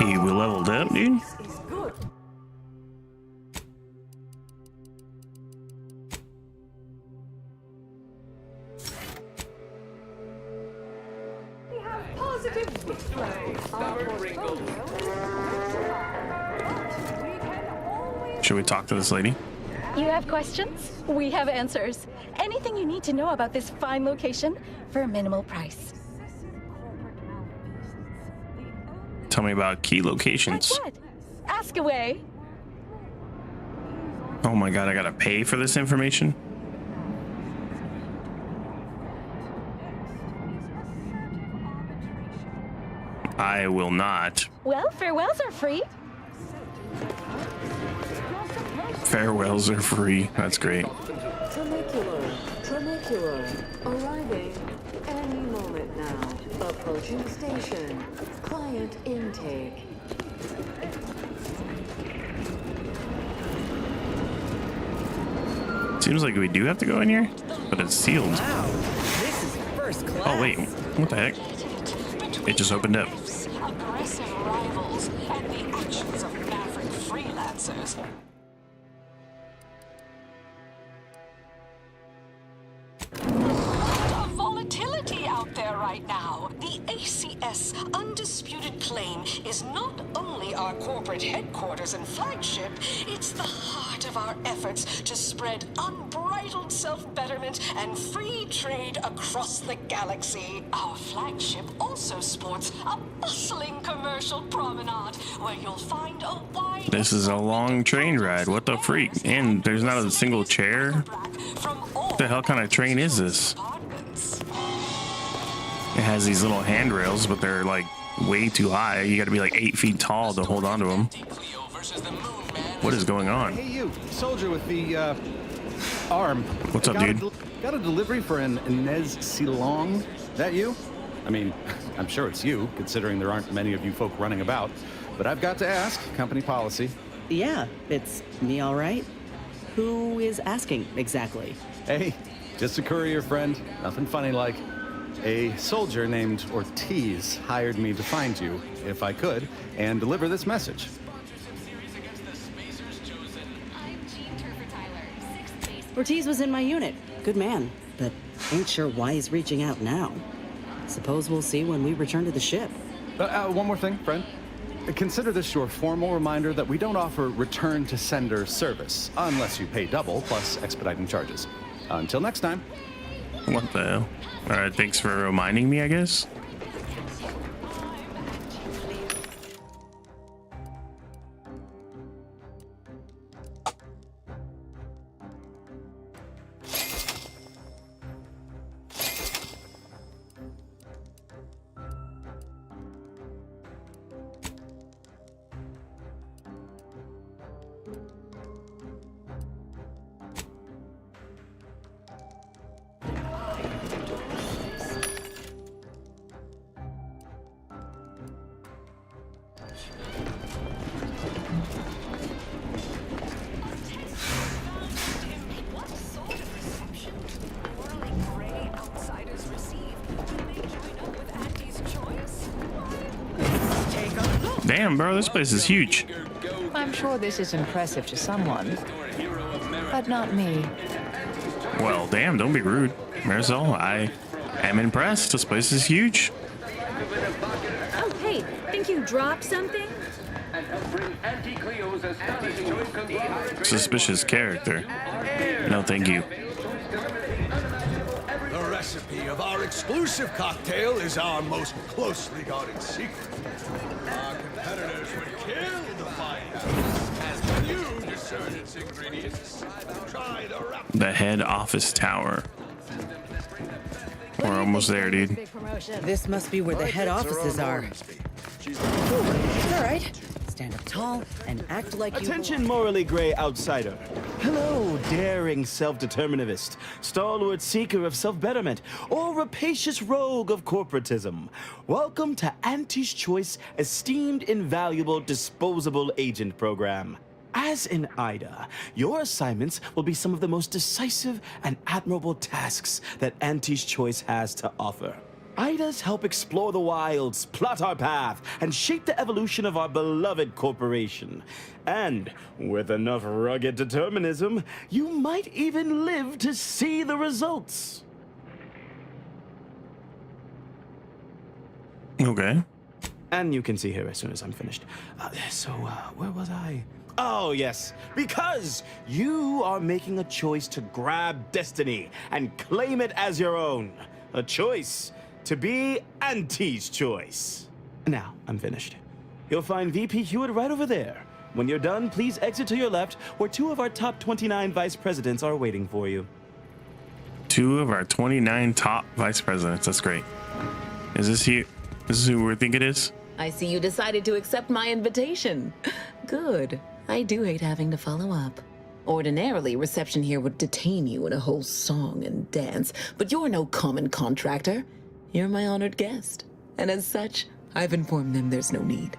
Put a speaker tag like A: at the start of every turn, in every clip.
A: Hey, we leveled up, dude. Should we talk to this lady?
B: You have questions? We have answers. Anything you need to know about this fine location for a minimal price.
A: Tell me about key locations.
B: Like what? Ask away.
A: Oh my god, I gotta pay for this information? I will not.
B: Well, farewells are free.
A: Farewells are free. That's great.
C: Tramicular, arriving any moment now. Approaching station. Client intake.
A: Seems like we do have to go in here, but it's sealed.
D: Wow, this is first class.
A: Oh wait, what the heck? It just opened up.
E: Aggressive rivals and the actions of maverick freelancers. Volatility out there right now. The ACS undisputed claim is not only our corporate headquarters and flagship, it's the heart of our efforts to spread unbridled self-betterment and free trade across the galaxy. Our flagship also sports a bustling commercial promenade where you'll find a wide...
A: This is a long train ride. What the freak? And there's not a single chair? What the hell kind of train is this? It has these little handrails, but they're like way too high. You gotta be like 8 feet tall to hold onto them. What is going on?
F: Hey, you, soldier with the arm.
A: What's up, dude?
F: Got a delivery for an Inez Silong. That you? I mean, I'm sure it's you, considering there aren't many of you folk running about. But I've got to ask, company policy.
D: Yeah, it's me, all right. Who is asking exactly?
F: Hey, just a courier friend. Nothing funny like. A soldier named Ortiz hired me to find you, if I could, and deliver this message.
D: Ortiz was in my unit. Good man, but ain't sure why he's reaching out now. Suppose we'll see when we return to the ship.
F: One more thing, friend. Consider this your formal reminder that we don't offer return to sender service, unless you pay double plus expediting charges. Until next time.
A: What the hell? Alright, thanks for reminding me, I guess. Damn, bro, this place is huge.
G: I'm sure this is impressive to someone, but not me.
A: Well, damn, don't be rude. Marisol, I am impressed. This place is huge.
B: Oh, hey, think you dropped something?
A: Suspicious character. No, thank you.
H: The recipe of our exclusive cocktail is our most closely guarded secret. Our competitors would kill to find out. As you discern its ingredients, try
A: the head office tower. We're almost there, dude.
D: This must be where the head offices are. It's all right. Stand up tall and act like you...
I: Attention, morally gray outsider. Hello, daring self-determinivist, stalwart seeker of self-betterment, or rapacious rogue of corporatism. Welcome to Auntie's Choice Esteemed Invaluable Disposable Agent Program. As in Ida, your assignments will be some of the most decisive and admirable tasks that Auntie's Choice has to offer. Idas help explore the wilds, plot our path, and shape the evolution of our beloved corporation. And with enough rugged determinism, you might even live to see the results.
A: Okay.
I: And you can see here as soon as I'm finished. Where was I? Oh, yes. Because you are making a choice to grab destiny and claim it as your own. A choice to be Auntie's choice. Now, I'm finished. You'll find VP Hewitt right over there. When you're done, please exit to your left, where 2 of our top 29 vice presidents are waiting for you.
A: 2 of our 29 top vice presidents. That's great. Is this you? This is who we think it is?
G: I see you decided to accept my invitation. Good. I do hate having to follow up. Ordinarily, reception here would detain you in a whole song and dance, but you're no common contractor. You're my honored guest, and as such, I've informed them there's no need.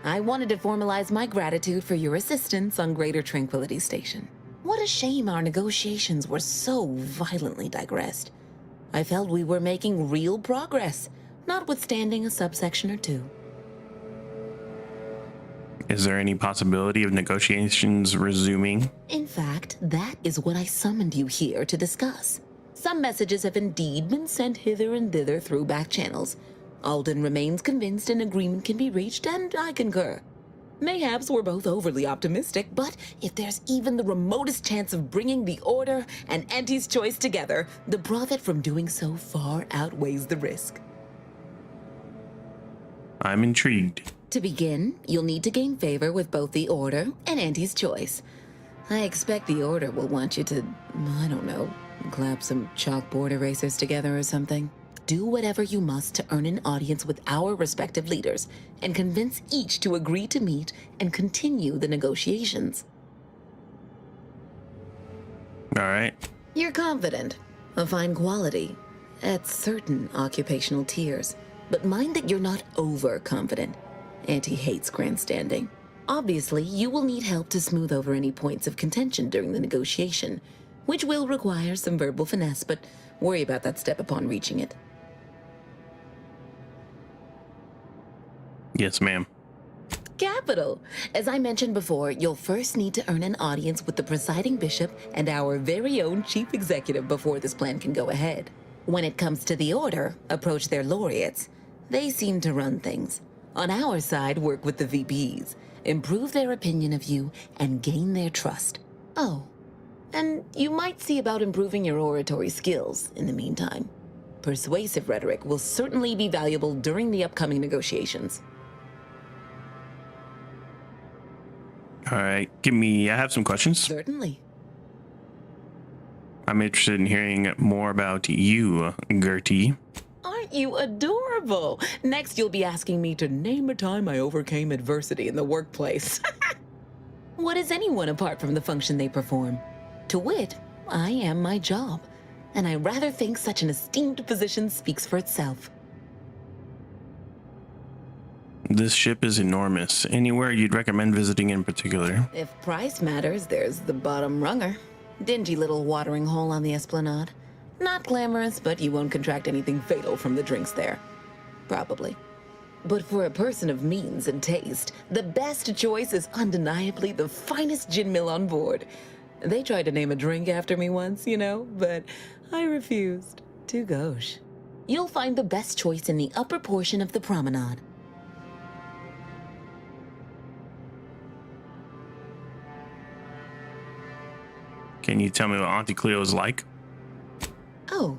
G: I wanted to formalize my gratitude for your assistance on Greater Tranquility Station. What a shame our negotiations were so violently digressed. I felt we were making real progress, notwithstanding a subsection or 2.
A: Is there any possibility of negotiations resuming?
G: In fact, that is what I summoned you here to discuss. Some messages have indeed been sent hither and thither through back channels. Alden remains convinced an agreement can be reached, and I concur. Mayhaps we're both overly optimistic, but if there's even the remotest chance of bringing the Order and Auntie's Choice together, the profit from doing so far outweighs the risk.
A: I'm intrigued.
G: To begin, you'll need to gain favor with both the Order and Auntie's Choice. I expect the Order will want you to, I don't know, clap some chalkboard erasers together or something. Do whatever you must to earn an audience with our respective leaders and convince each to agree to meet and continue the negotiations.
A: All right.
G: You're confident, a fine quality, at certain occupational tiers. But mind that you're not overconfident. Auntie hates grandstanding. Obviously, you will need help to smooth over any points of contention during the negotiation, which will require some verbal finesse, but worry about that step upon reaching it.
A: Yes, ma'am.
G: Capital! As I mentioned before, you'll first need to earn an audience with the presiding bishop and our very own chief executive before this plan can go ahead. When it comes to the Order, approach their laureates. They seem to run things. On our side, work with the VPs, improve their opinion of you, and gain their trust. Oh, and you might see about improving your oratory skills in the meantime. Persuasive rhetoric will certainly be valuable during the upcoming negotiations.
A: All right. I have some questions.
G: Certainly.
A: I'm interested in hearing more about you, Gertie.
G: Aren't you adorable? Next, you'll be asking me to name a time I overcame adversity in the workplace. What is anyone apart from the function they perform? To wit, I am my job, and I rather think such an esteemed position speaks for itself.
A: This ship is enormous. Anywhere you'd recommend visiting in particular?
G: If price matters, there's the bottom runger. Dingy little watering hole on the Esplanade. Not glamorous, but you won't contract anything fatal from the drinks there. Probably. But for a person of means and taste, the best choice is undeniably the finest gin mill on board. They tried to name a drink after me once, but I refused. Too gauche. You'll find the best choice in the upper portion of the promenade.
A: Can you tell me what Auntie Cleo is like?
G: Oh,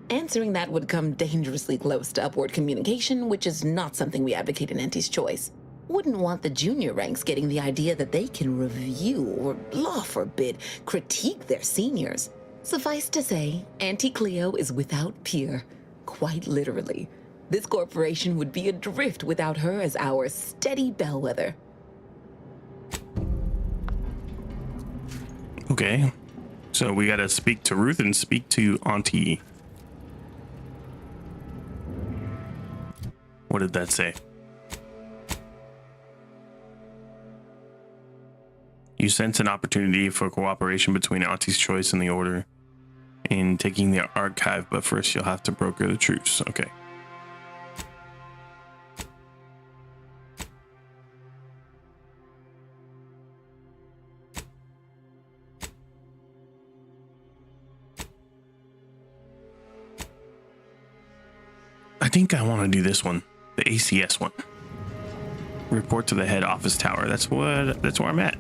G: answering that would come dangerously close to upward communication, which is not something we advocate in Auntie's Choice. Wouldn't want the junior ranks getting the idea that they can review or, law forbid, critique their seniors. Suffice to say, Auntie Cleo is without peer, quite literally. This corporation would be adrift without her as our steady bellwether.
A: Okay. So we gotta speak to Ruth and speak to Auntie. What did that say? You sense an opportunity for cooperation between Auntie's Choice and the Order. in taking the archive, but first you'll have to broker the truce. Okay. I think I want to do this one, the ACS one. Report to the head office tower. That's where I'm at.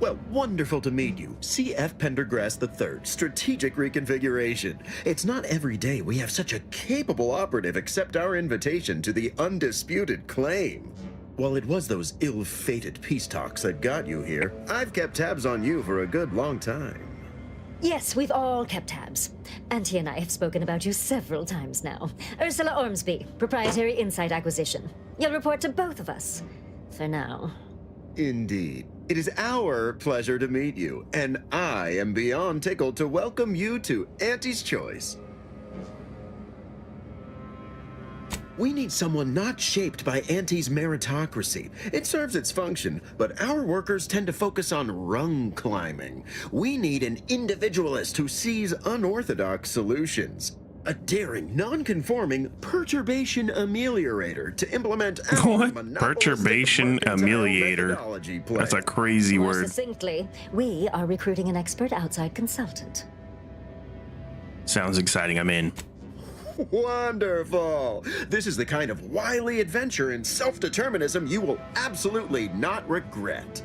J: Well, wonderful to meet you. C.F. Pendergrass III, Strategic Reconfiguration. It's not every day we have such a capable operative accept our invitation to the undisputed claim. While it was those ill-fated peace talks that got you here, I've kept tabs on you for a good long time.
K: Yes, we've all kept tabs. Auntie and I have spoken about you several times now. Ursula Ormsby, Proprietary Insight Acquisition. You'll report to both of us. For now.
J: Indeed. It is our pleasure to meet you, and I am beyond tickled to welcome you to Auntie's Choice. We need someone not shaped by Auntie's meritocracy. It serves its function, but our workers tend to focus on rung climbing. We need an individualist who sees unorthodox solutions. A daring, non-conforming perturbation ameliorator to implement our
A: What? Perturbation ameliorator. That's a crazy
K: More
A: word.
K: succinctly, we are recruiting an expert outside consultant.
A: Sounds exciting. I'm in.
J: Wonderful! This is the kind of wily adventure in self-determinism you will absolutely not regret.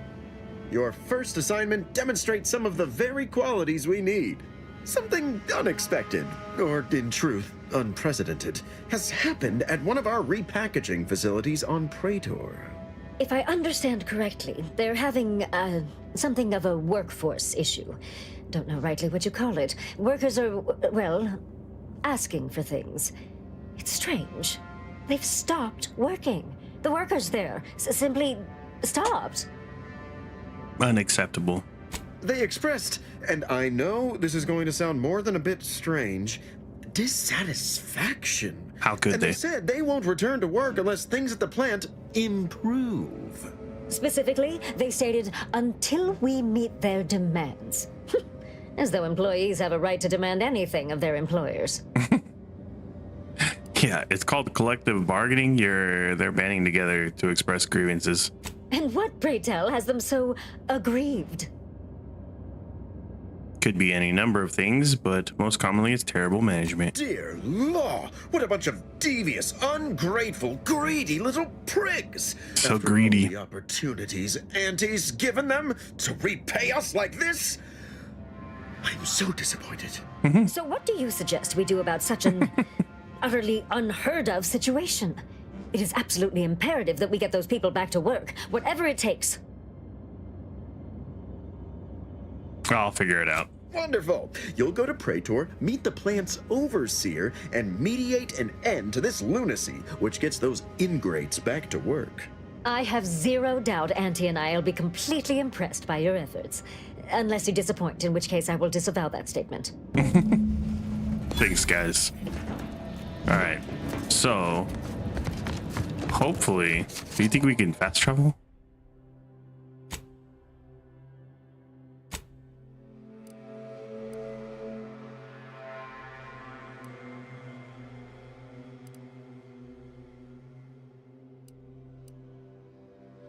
J: Your first assignment demonstrates some of the very qualities we need. Something unexpected, or in truth, unprecedented, has happened at one of our repackaging facilities on Praetor.
K: If I understand correctly, they're having, something of a workforce issue. Don't know rightly what you call it. Workers are, well, asking for things. It's strange. They've stopped working. The workers there simply stopped.
A: Unacceptable.
J: They expressed, and I know this is going to sound more than a bit strange, dissatisfaction.
A: How could
J: and they said they won't return to work unless things at the plant improve.
K: Specifically, they stated, until we meet their demands. As though employees have a right to demand anything of their employers.
A: Yeah, it's called collective bargaining. They're banding together to express grievances.
K: And what, pray tell, has them so aggrieved?
A: Could be any number of things, but most commonly it's terrible management.
J: Dear law, what a bunch of devious, ungrateful, greedy little prigs.
A: So
J: After
A: greedy.
J: all the opportunities Auntie's given them to repay us like this, I'm so disappointed.
K: So what do you suggest we do about such an utterly unheard of situation? It is absolutely imperative that we get those people back to work, whatever it takes.
A: I'll figure it out.
J: Wonderful. You'll go to Praetor, meet the plant's overseer, and mediate an end to this lunacy, which gets those ingrates back to work.
K: I have zero doubt Auntie and I will be completely impressed by your efforts. Unless you disappoint, in which case I will disavow that statement.
A: Thanks, guys. All right. So, hopefully, do you think we can fast travel?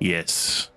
A: Yes.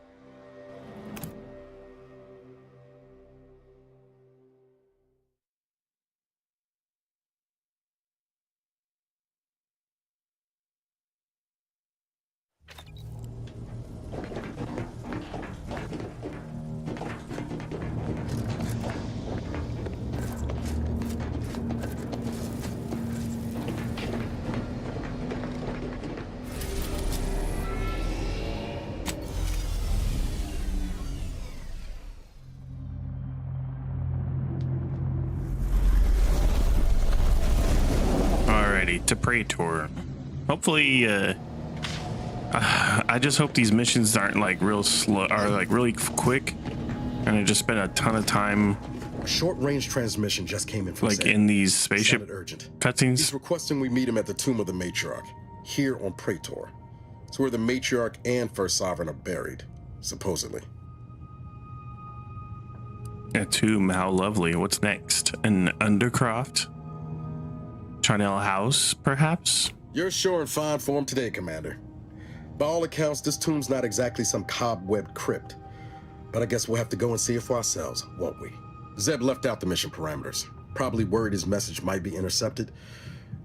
A: To Praetor. Hopefully, I just hope these missions aren't like real slow, or like really quick, and I just spend a ton of time.
L: A short-range transmission just came in from
A: like
L: Sam.
A: in these spaceship
L: urgent
A: cutscenes.
L: He's requesting we meet him at the tomb of the matriarch here on Praetor. It's where the matriarch and first sovereign are buried. supposedly.
A: A tomb, how lovely. What's next? An undercroft? Charnel House, perhaps?
L: You're sure in fine form today, Commander. By all accounts, this tomb's not exactly some cobwebbed crypt. But I guess we'll have to go and see it for ourselves, won't we? Zeb left out the mission parameters. Probably worried his message might be intercepted.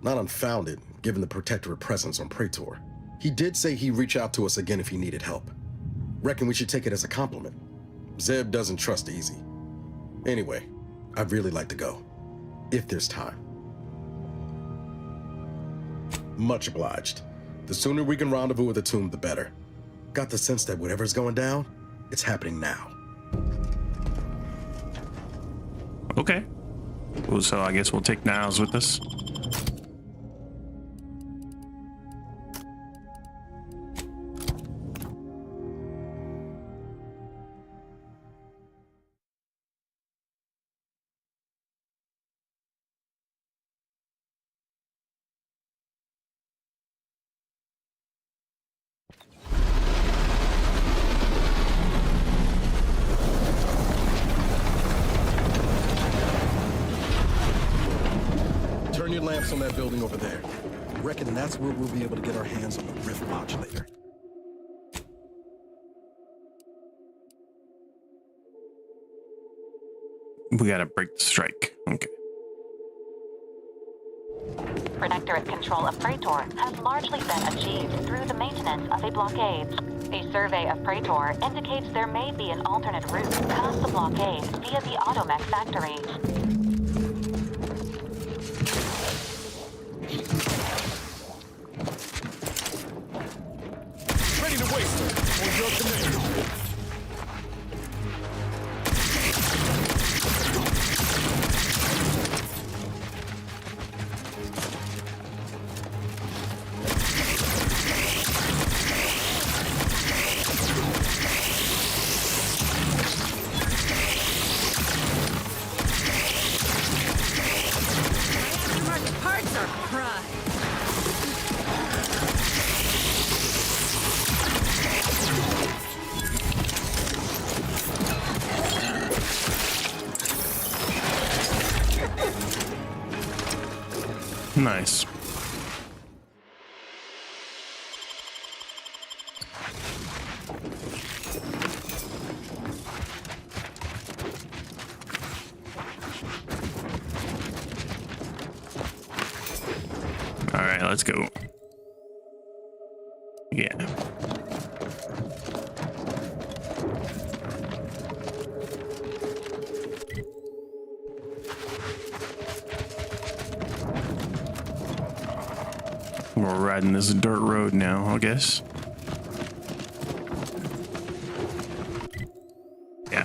L: Not unfounded, given the Protectorate presence on Praetor. He did say he'd reach out to us again if he needed help. Reckon we should take it as a compliment. Zeb doesn't trust easy. Anyway, I'd really like to go. If there's time. Much obliged. The sooner we can rendezvous with the tomb, the better. Got the sense that whatever's going down, it's happening now.
A: Okay. Well, so I guess we'll take Niles with us.
L: Turn your lamps on that building over there. Reckon that's where we'll be able to get our hands on the rift modulator.
A: We gotta break the strike. Okay.
M: Protectorate control of Praetor has largely been achieved through the maintenance of a blockade. A survey of Praetor indicates there may be an alternate route past the blockade via the Automech factory.
H: Ready to waste her, or your command.
E: Parts are pride.
A: Nice. All right, let's go. Yeah. We're riding this dirt road now, I guess. Yeah.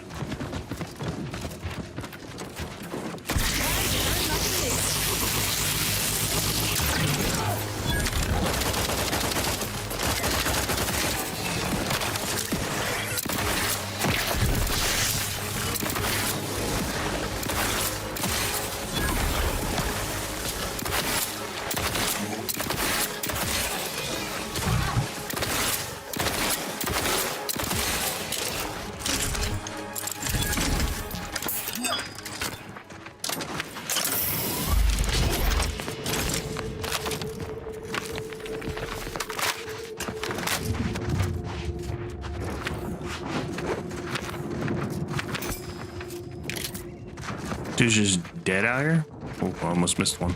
A: Dude's just dead out here? Oh, I almost missed one.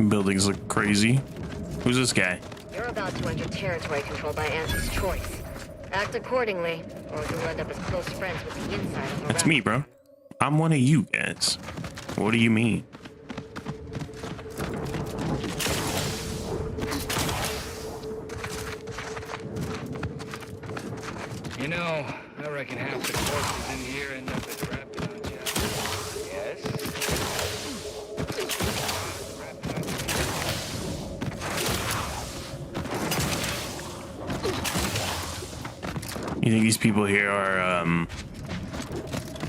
A: Buildings look crazy. Who's this guy?
K: You're about to enter territory controlled by Auntie's choice. Act accordingly, or you'll end up as close friends with the inside of the
A: That's me, bro. I'm one of you guys. What do you mean?
N: You know, I reckon half the corpses in here end up as rapid on you. Yes?
A: You think these people here are,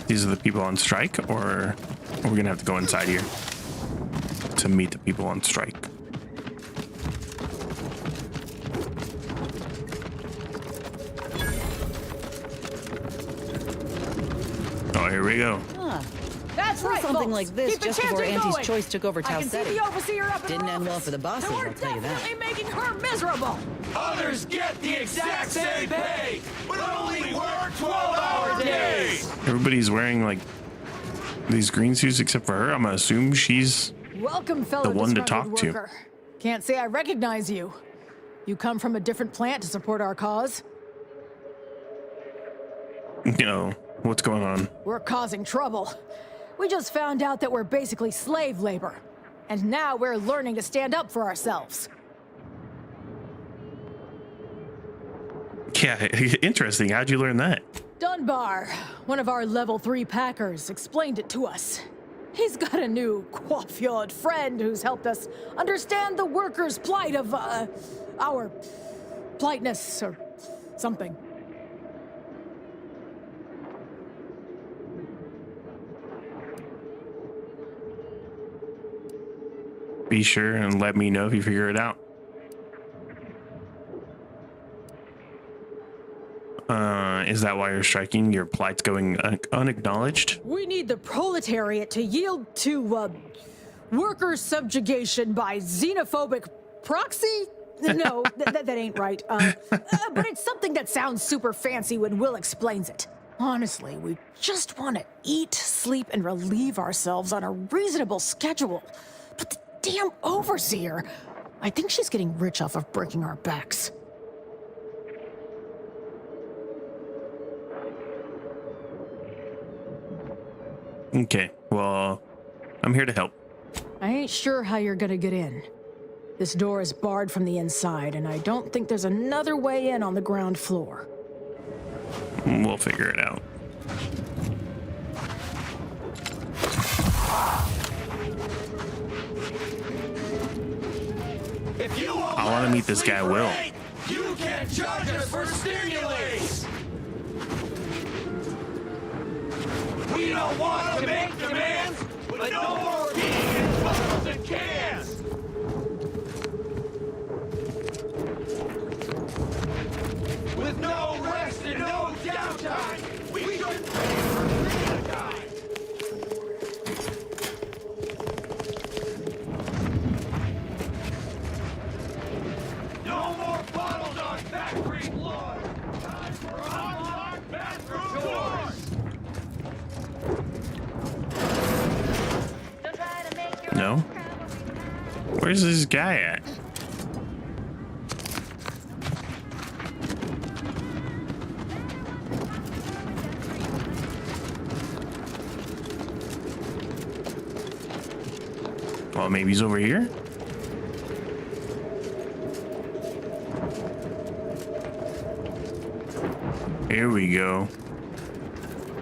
A: these are the people on strike, or are we gonna have to go inside here to meet the people on strike? Oh, here we go.
D: That's
O: right,
D: something
O: folks.
D: like this
O: Keep the
D: just before
O: chanting
D: Auntie's
O: going.
D: choice took over
O: I
D: Tau
O: can see
D: City.
O: the overseer up in her
D: Didn't end well
O: office,
D: for the bosses,
O: and we're
D: I'll tell you that.
O: definitely making her miserable.
H: Others get the exact same pay, but only work 12-hour days.
A: Everybody's wearing like these green suits except for her. I'm gonna assume she's
P: Welcome, fellow
A: the one to
P: disgruntled
A: talk to.
P: worker. Can't say I recognize you. You come from a different plant to support our cause?
A: No, what's going on?
P: We're causing trouble. We just found out that we're basically slave labor. And now we're learning to stand up for ourselves.
A: Yeah, interesting. How'd you learn that?
P: Dunbar, one of our level 3 packers, explained it to us. He's got a new coiffeured friend who's helped us understand the workers' plight of, our politeness or something.
A: Be sure and let me know if you figure it out. Is that why you're striking? Your plight's going unacknowledged?
P: We need the proletariat to yield to, worker subjugation by xenophobic proxy? No, that ain't right. But it's something that sounds super fancy when Will explains it. Honestly, we just want to eat, sleep, and relieve ourselves on a reasonable schedule. But the damn overseer, I think she's getting rich off of breaking our backs.
A: Okay, well, I'm here to help.
P: I ain't sure how you're gonna get in. This door is barred from the inside, and I don't think there's another way in on the ground floor.
A: We'll figure it out.
H: If you
A: I want to meet this guy, Will.
H: you can't charge us for stimulants. We don't want to make demands, but no more being in bottles and cans. With no rest and no downtime, we should pay for the time. No more bottles on factory floor. Time for unlocked bathroom doors.
A: No? Where's this guy at? Well, maybe he's over here? Here we go.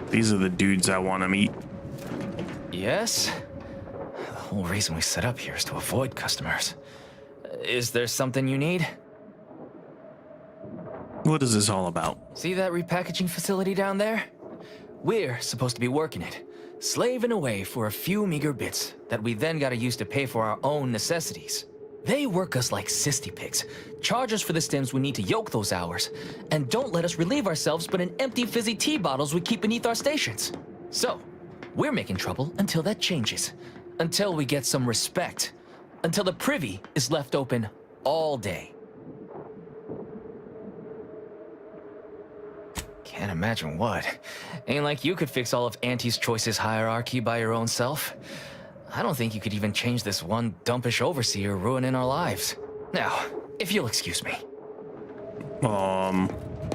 A: These are the dudes I want to meet.
Q: Yes? The whole reason we set up here is to avoid customers. Is there something you need?
A: What is this all about?
Q: See that repackaging facility down there? We're supposed to be working it, slaving away for a few meager bits that we then gotta use to pay for our own necessities. They work us like sissy pigs, charge us for the stims we need to yoke those hours, and don't let us relieve ourselves but in empty fizzy tea bottles we keep beneath our stations. So, we're making trouble until that changes. Until we get some respect. Until the privy is left open all day. Can't imagine what. Ain't like you could fix all of Auntie's Choice's hierarchy by your own self. I don't think you could even change this one dumpish overseer ruining our lives. Now, if you'll excuse me.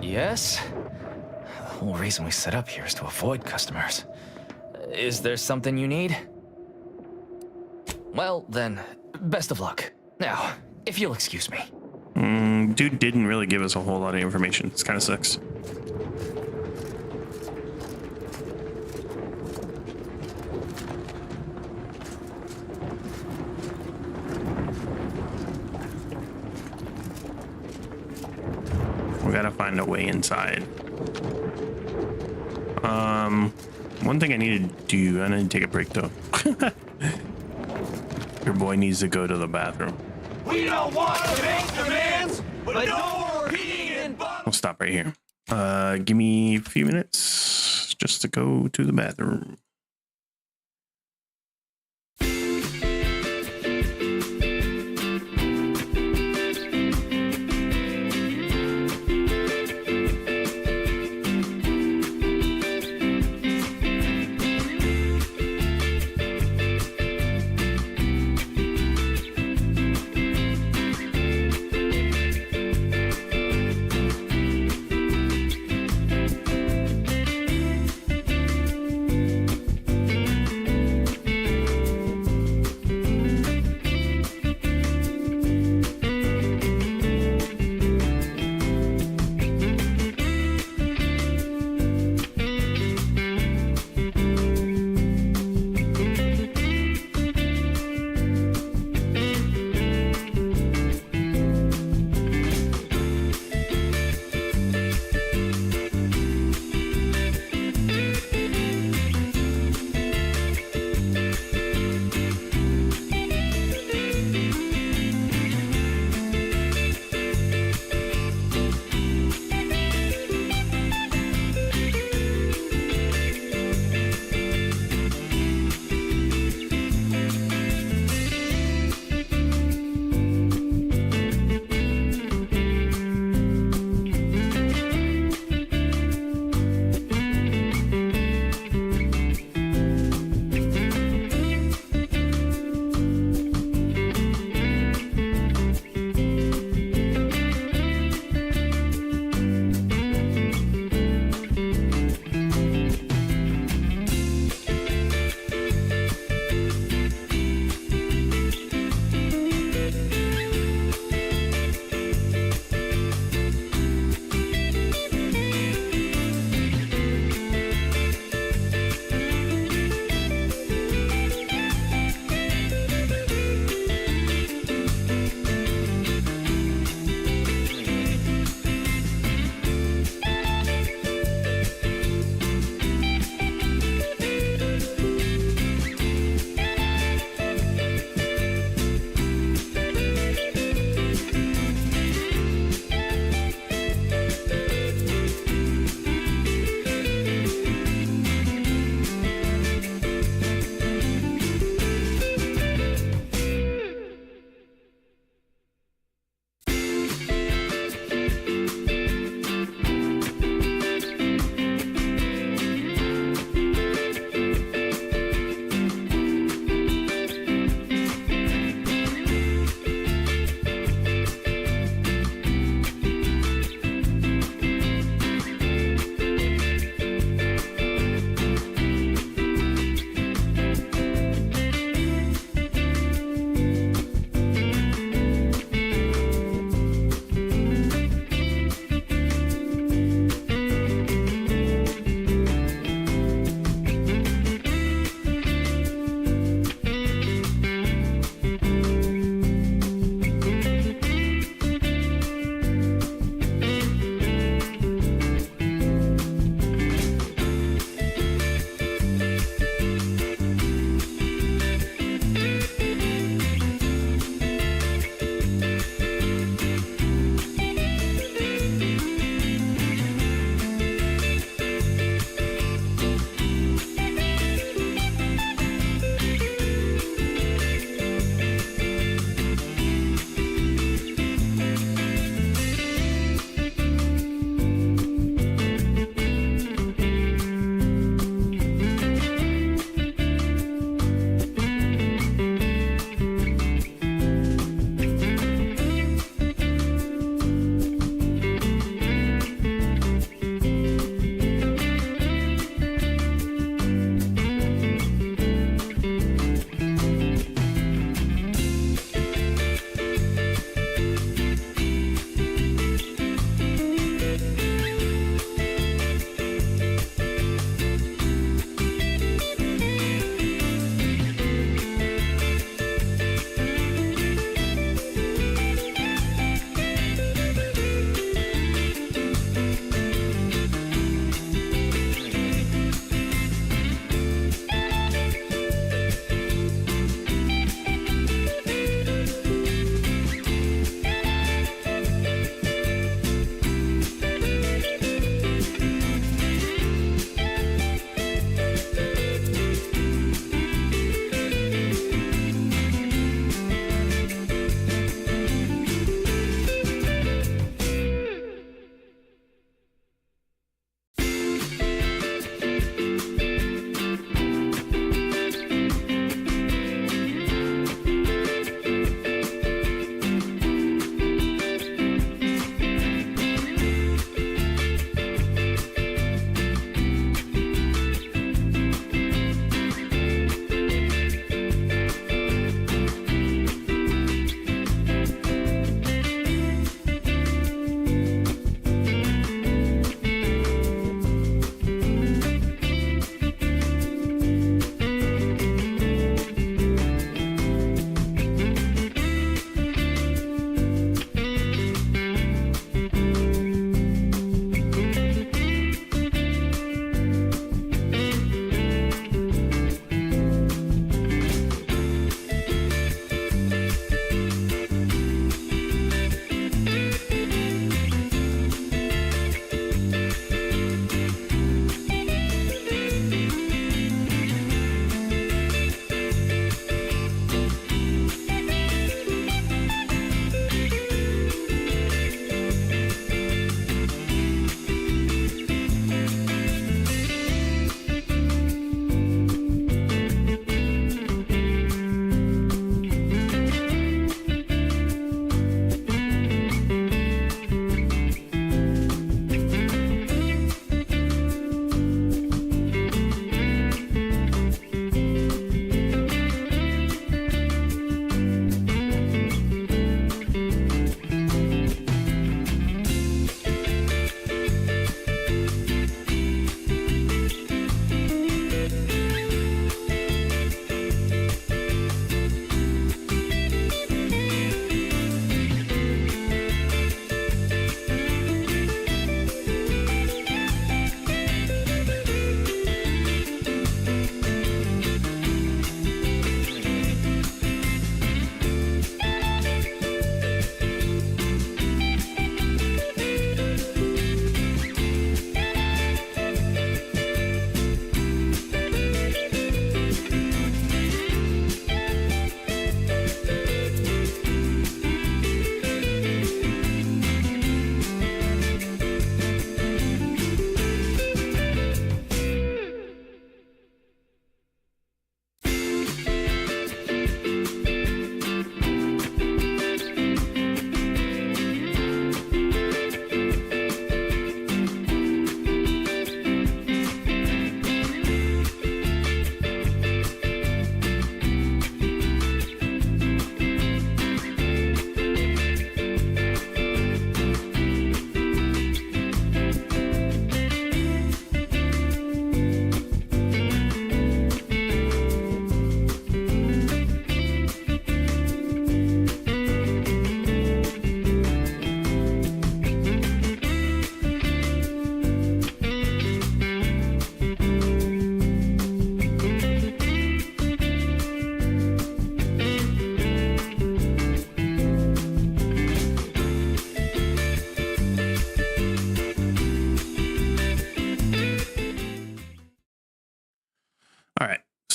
Q: Yes? The whole reason we set up here is to avoid customers. Is there something you need? Well, then, best of luck. Now, if you'll excuse me.
A: Dude didn't really give us a whole lot of information. This kind of sucks. We gotta find a way way inside. One thing I need to do, I need to take a break though. Your boy needs to go to the bathroom.
H: We don't want to make demands, but no repeating in.
A: I'll stop right here. Give me a few minutes just to go to the bathroom.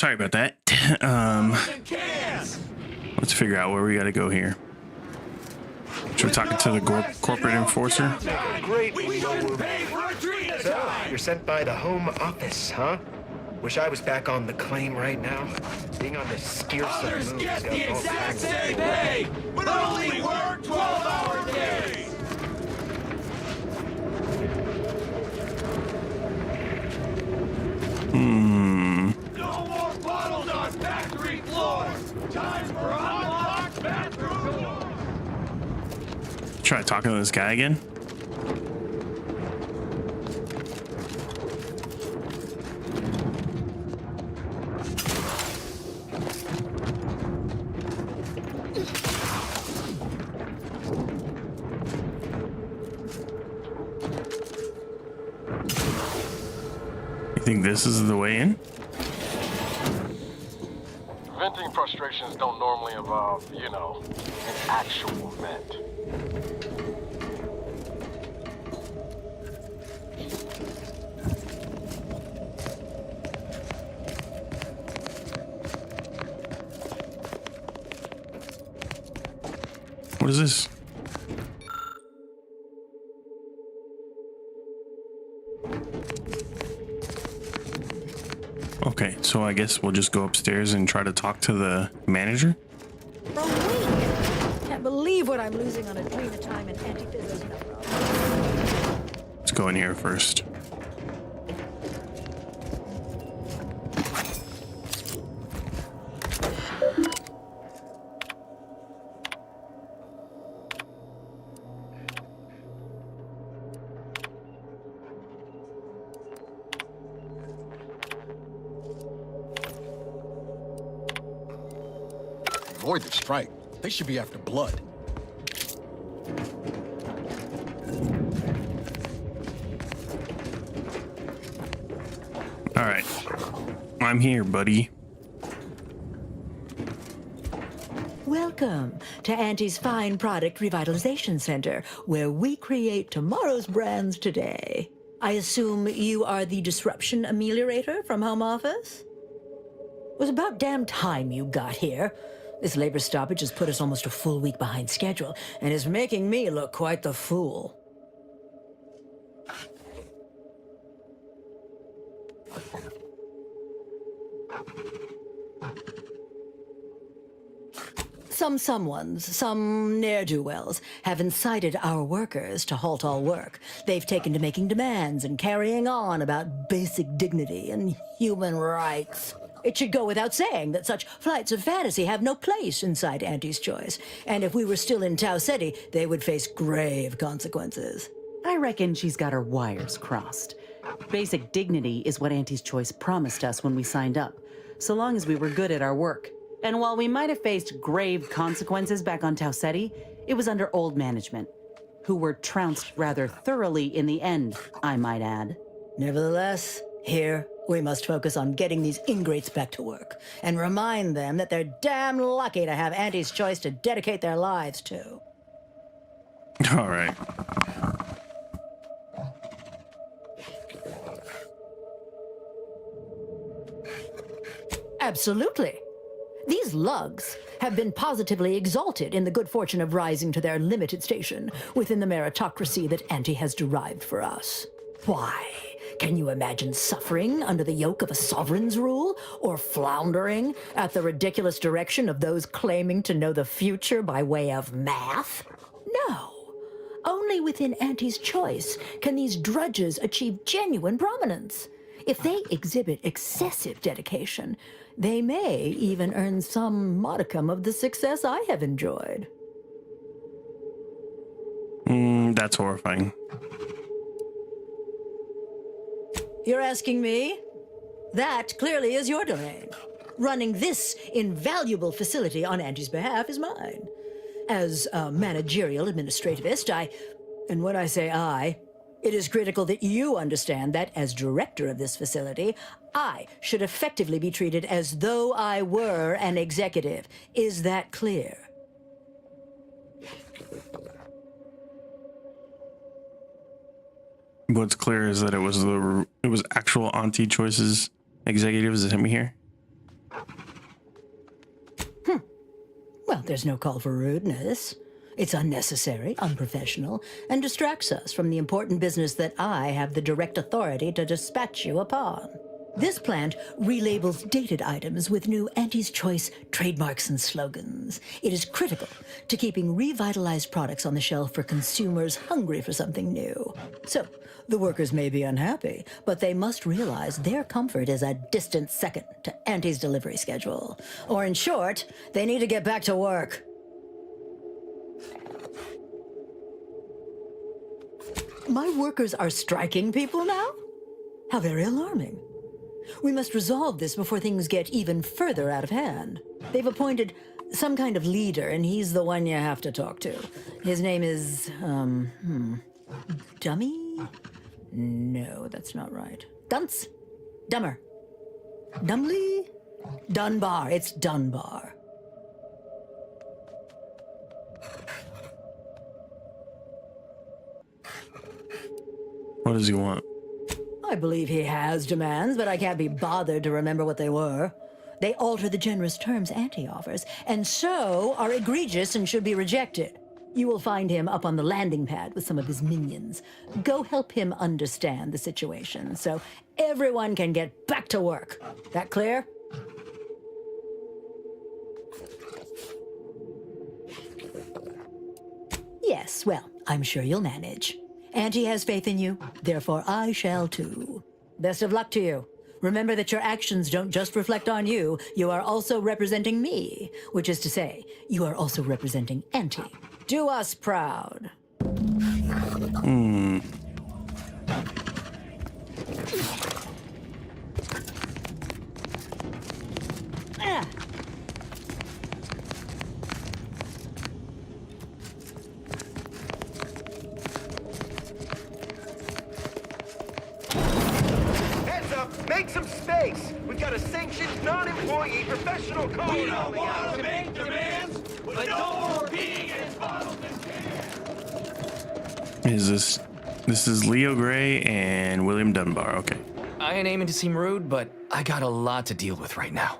A: Sorry about that. Let's figure out where we gotta go here. Should we talk to the corporate enforcer?
R: Great. So, you're sent by the Home Office, huh? Wish I was back on the claim right now. Being on the scarce of moves.
H: The exact same pay, but only work 12-hour days. No more bottles on factory floors. Time for unlocked bathroom.
A: Try talking to this guy again. You think this is the way in?
L: Venting frustrations don't normally involve, you know, an actual vent.
A: What is this? Okay, so I guess we'll just go upstairs and try to talk to the manager.
P: For a week! Can't believe what I'm losing on a dream of time and antiphysics.
A: Let's go in here first.
L: Avoid the strike. They should be after blood.
A: All right, I'm here, buddy.
S: Welcome to Auntie's Fine Product Revitalization Center, where we create tomorrow's brands today. I assume you are the disruption ameliorator from home office? It was about damn time you got here. This labor stoppage has put us almost a full week behind schedule and is making me look quite the fool. Some ne'er-do-wells, have incited our workers to halt all work. They've taken to making demands and carrying on about basic dignity and human rights. It should go without saying that such flights of fantasy have no place inside Auntie's Choice. And if we were still in Tau City, they would face grave consequences.
D: I reckon she's got her wires crossed. Basic dignity is what Auntie's Choice promised us when we signed up, so long as we were good at our work. And while we might have faced grave consequences back on Tau Ceti, it was under old management, who were trounced rather thoroughly in the end, I might add.
S: Nevertheless, here, we must focus on getting these ingrates back to work and remind them that they're damn lucky to have Auntie's Choice to dedicate their lives to.
A: All right.
S: Absolutely. These lugs have been positively exalted in the good fortune of rising to their limited station within the meritocracy that Auntie has derived for us. Why? Can you imagine suffering under the yoke of a sovereign's rule, or floundering at the ridiculous direction of those claiming to know the future by way of math? No. Only within Auntie's Choice can these drudges achieve genuine prominence. If they exhibit excessive dedication, they may even earn some modicum of the success I have enjoyed.
A: That's horrifying.
S: You're asking me? That clearly is your domain. Running this invaluable facility on Auntie's behalf is mine. As a managerial administrativist, and when I say I, it is critical that you understand that as director of this facility, I should effectively be treated as though I were an executive. Is that clear?
A: What's clear is that it was actual Auntie Choice's executives that hit me here.
S: Well, there's no call for rudeness. It's unnecessary, unprofessional, and distracts us from the important business that I have the direct authority to dispatch you upon. This plant relabels dated items with new Auntie's Choice trademarks and slogans. It is critical to keeping revitalized products on the shelf for consumers hungry for something new. So, the workers may be unhappy, but they must realize their comfort is a distant second to Auntie's delivery schedule. Or in short, they need to get back to work. My workers are striking people now? How very alarming. We must resolve this before things get even further out of hand. They've appointed some kind of leader, and he's the one you have to talk to. His name is, Dummy? No, that's not right. Dunce? Dummer? Dumbly? Dunbar. It's Dunbar.
A: What does he want?
S: I believe he has demands, but I can't be bothered to remember what they were. They alter the generous terms Auntie offers, and so are egregious and should be rejected. You will find him up on the landing pad with some of his minions. Go help him understand the situation so everyone can get back to work. That clear? Yes, well, I'm sure you'll manage. Auntie has faith in you, therefore I shall too. Best of luck to you. Remember that your actions don't just reflect on you, you are also representing me, which is to say, you are also representing Auntie. Do us proud. Ah.
R: Make some space! We've got a sanctioned, non-employee professional code.
H: We don't want to make demands, but no more being involved in
A: This is Leo Gray and William Dunbar. Okay.
Q: I ain't aiming to seem rude, but I got a lot to deal with right now.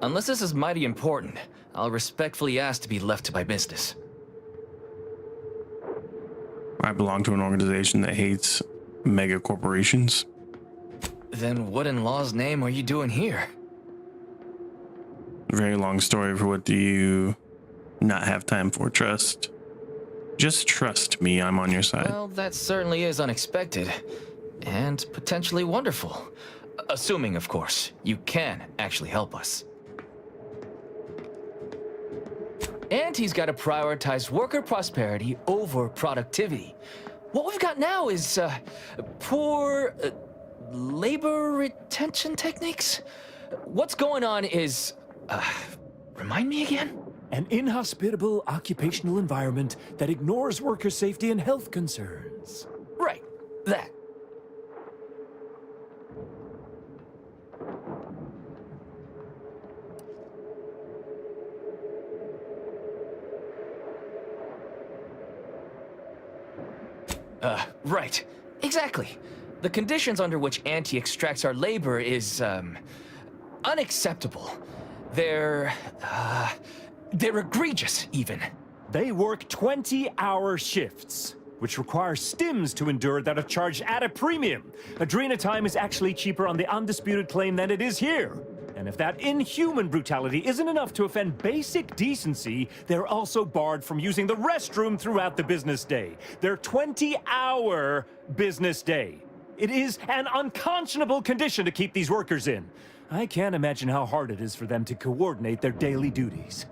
Q: Unless this is mighty important, I'll respectfully ask to be left to my business.
A: I belong to an organization that hates mega corporations.
Q: Then what in law's name are you doing here?
A: Very long story for what do you not have time for. Trust. Just trust me, I'm on your side.
Q: Well, that certainly is unexpected. And potentially wonderful. Assuming, of course, you can actually help us. And he's got to prioritize worker prosperity over productivity. What we've got now is poor labor retention techniques? What's going on is, remind me again?
T: An inhospitable occupational environment that ignores worker safety and health concerns.
Q: Right, that. Right. Exactly. The conditions under which Auntie extracts our labor is, unacceptable. They're egregious, even.
T: They work 20-hour shifts, which require stims to endure that are charged at a premium. Adrena time is actually cheaper on the undisputed claim than it is here. And if that inhuman brutality isn't enough to offend basic decency, they're also barred from using the restroom throughout the business day. Their 20-hour business day. It is an unconscionable condition to keep these workers in. I can't imagine how hard it is for them to coordinate their daily duties.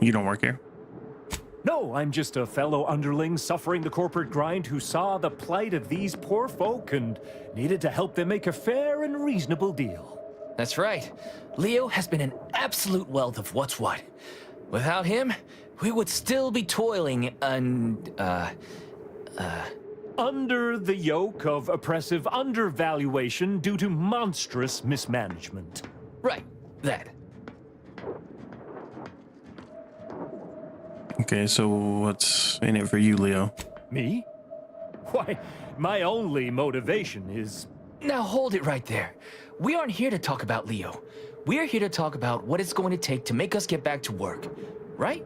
A: You don't work here?
T: No, I'm just a fellow underling suffering the corporate grind who saw the plight of these poor folk and needed to help them make a fair and reasonable deal.
Q: That's right. Leo has been an absolute wealth of what's what. Without him, we would still be toiling
T: under the yoke of oppressive undervaluation due to monstrous mismanagement.
Q: Right, that.
A: Okay, so what's in it for you, Leo?
T: Me? Why, my only motivation is...
Q: Now hold it right there. We aren't here to talk about Leo. We're here to talk about what it's going to take to make us get back to work, right?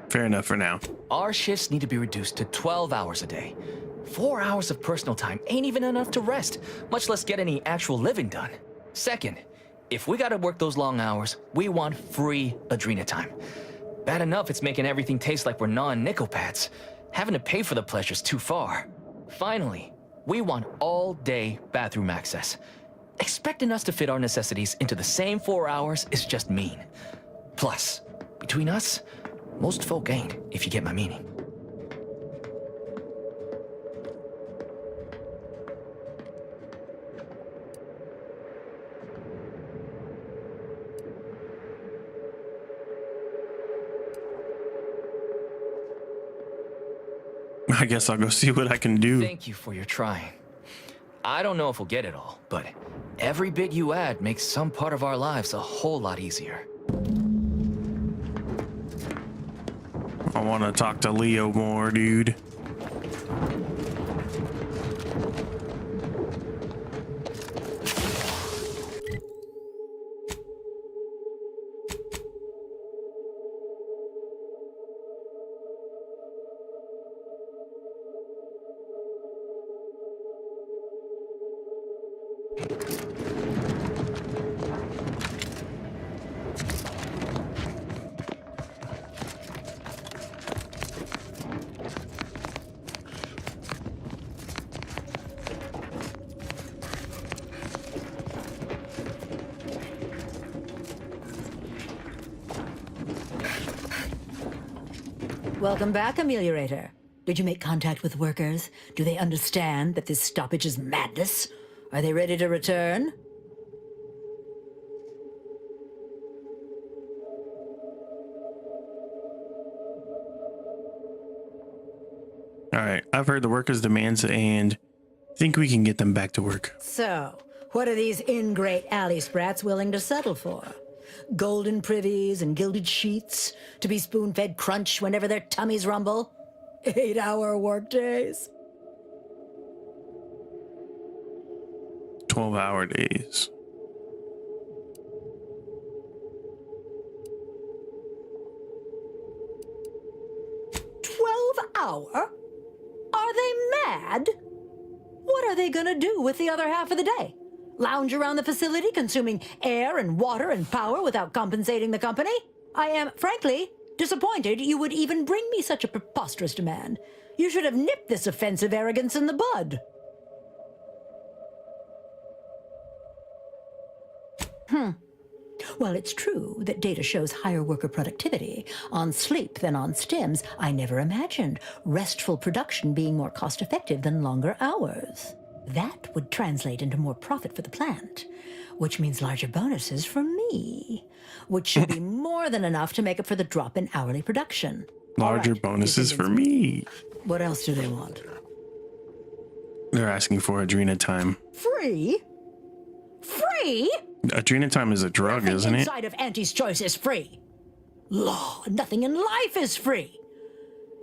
A: Fair enough for now.
Q: Our shifts need to be reduced to 12 hours a day. 4 hours of personal time ain't even enough to rest, much less get any actual living done. Second, if we gotta work those long hours, we want free Adrena time. Bad enough it's making everything taste like we're gnawing nickel pads. Having to pay for the pleasure's too far. Finally, we want all-day bathroom access. Expecting us to fit our necessities into the same 4 hours is just mean. Plus, between us, most folk ain't, if you get my meaning.
A: I guess I'll go see what I can do.
Q: Thank you for your trying. I don't know if we'll get it all, but every bit you add makes some part of our lives a whole lot easier.
A: I want to talk to Leo more, dude.
S: Welcome back, Ameliorator. Did you make contact with workers? Do they understand that this stoppage is madness? Are they ready to return?
A: All right, I've heard the workers' demands and think we can get them back to work.
S: So, what are these ingrate alley sprats willing to settle for? Golden privies and gilded sheets to be spoon-fed crunch whenever their tummies rumble? 8-hour workdays?
A: 12-hour days.
S: Hour? Are they mad? What are they gonna do with the other half of the day? Lounge around the facility consuming air and water and power without compensating the company? I am, frankly, disappointed you would even bring me such a preposterous demand. You should have nipped this offensive arrogance in the bud. While it's true that data shows higher worker productivity on sleep than on stims, I never imagined restful production being more cost-effective than longer hours. That would translate into more profit for the plant, which means larger bonuses for me, which should be more than enough to make up for the drop in hourly production.
A: Larger bonuses for me.
S: What else do they want?
A: They're asking for Adrena time.
S: Free? Free?
A: Adrena time is a drug, isn't it?
S: Inside of Auntie's Choice is free. Law, nothing in life is free.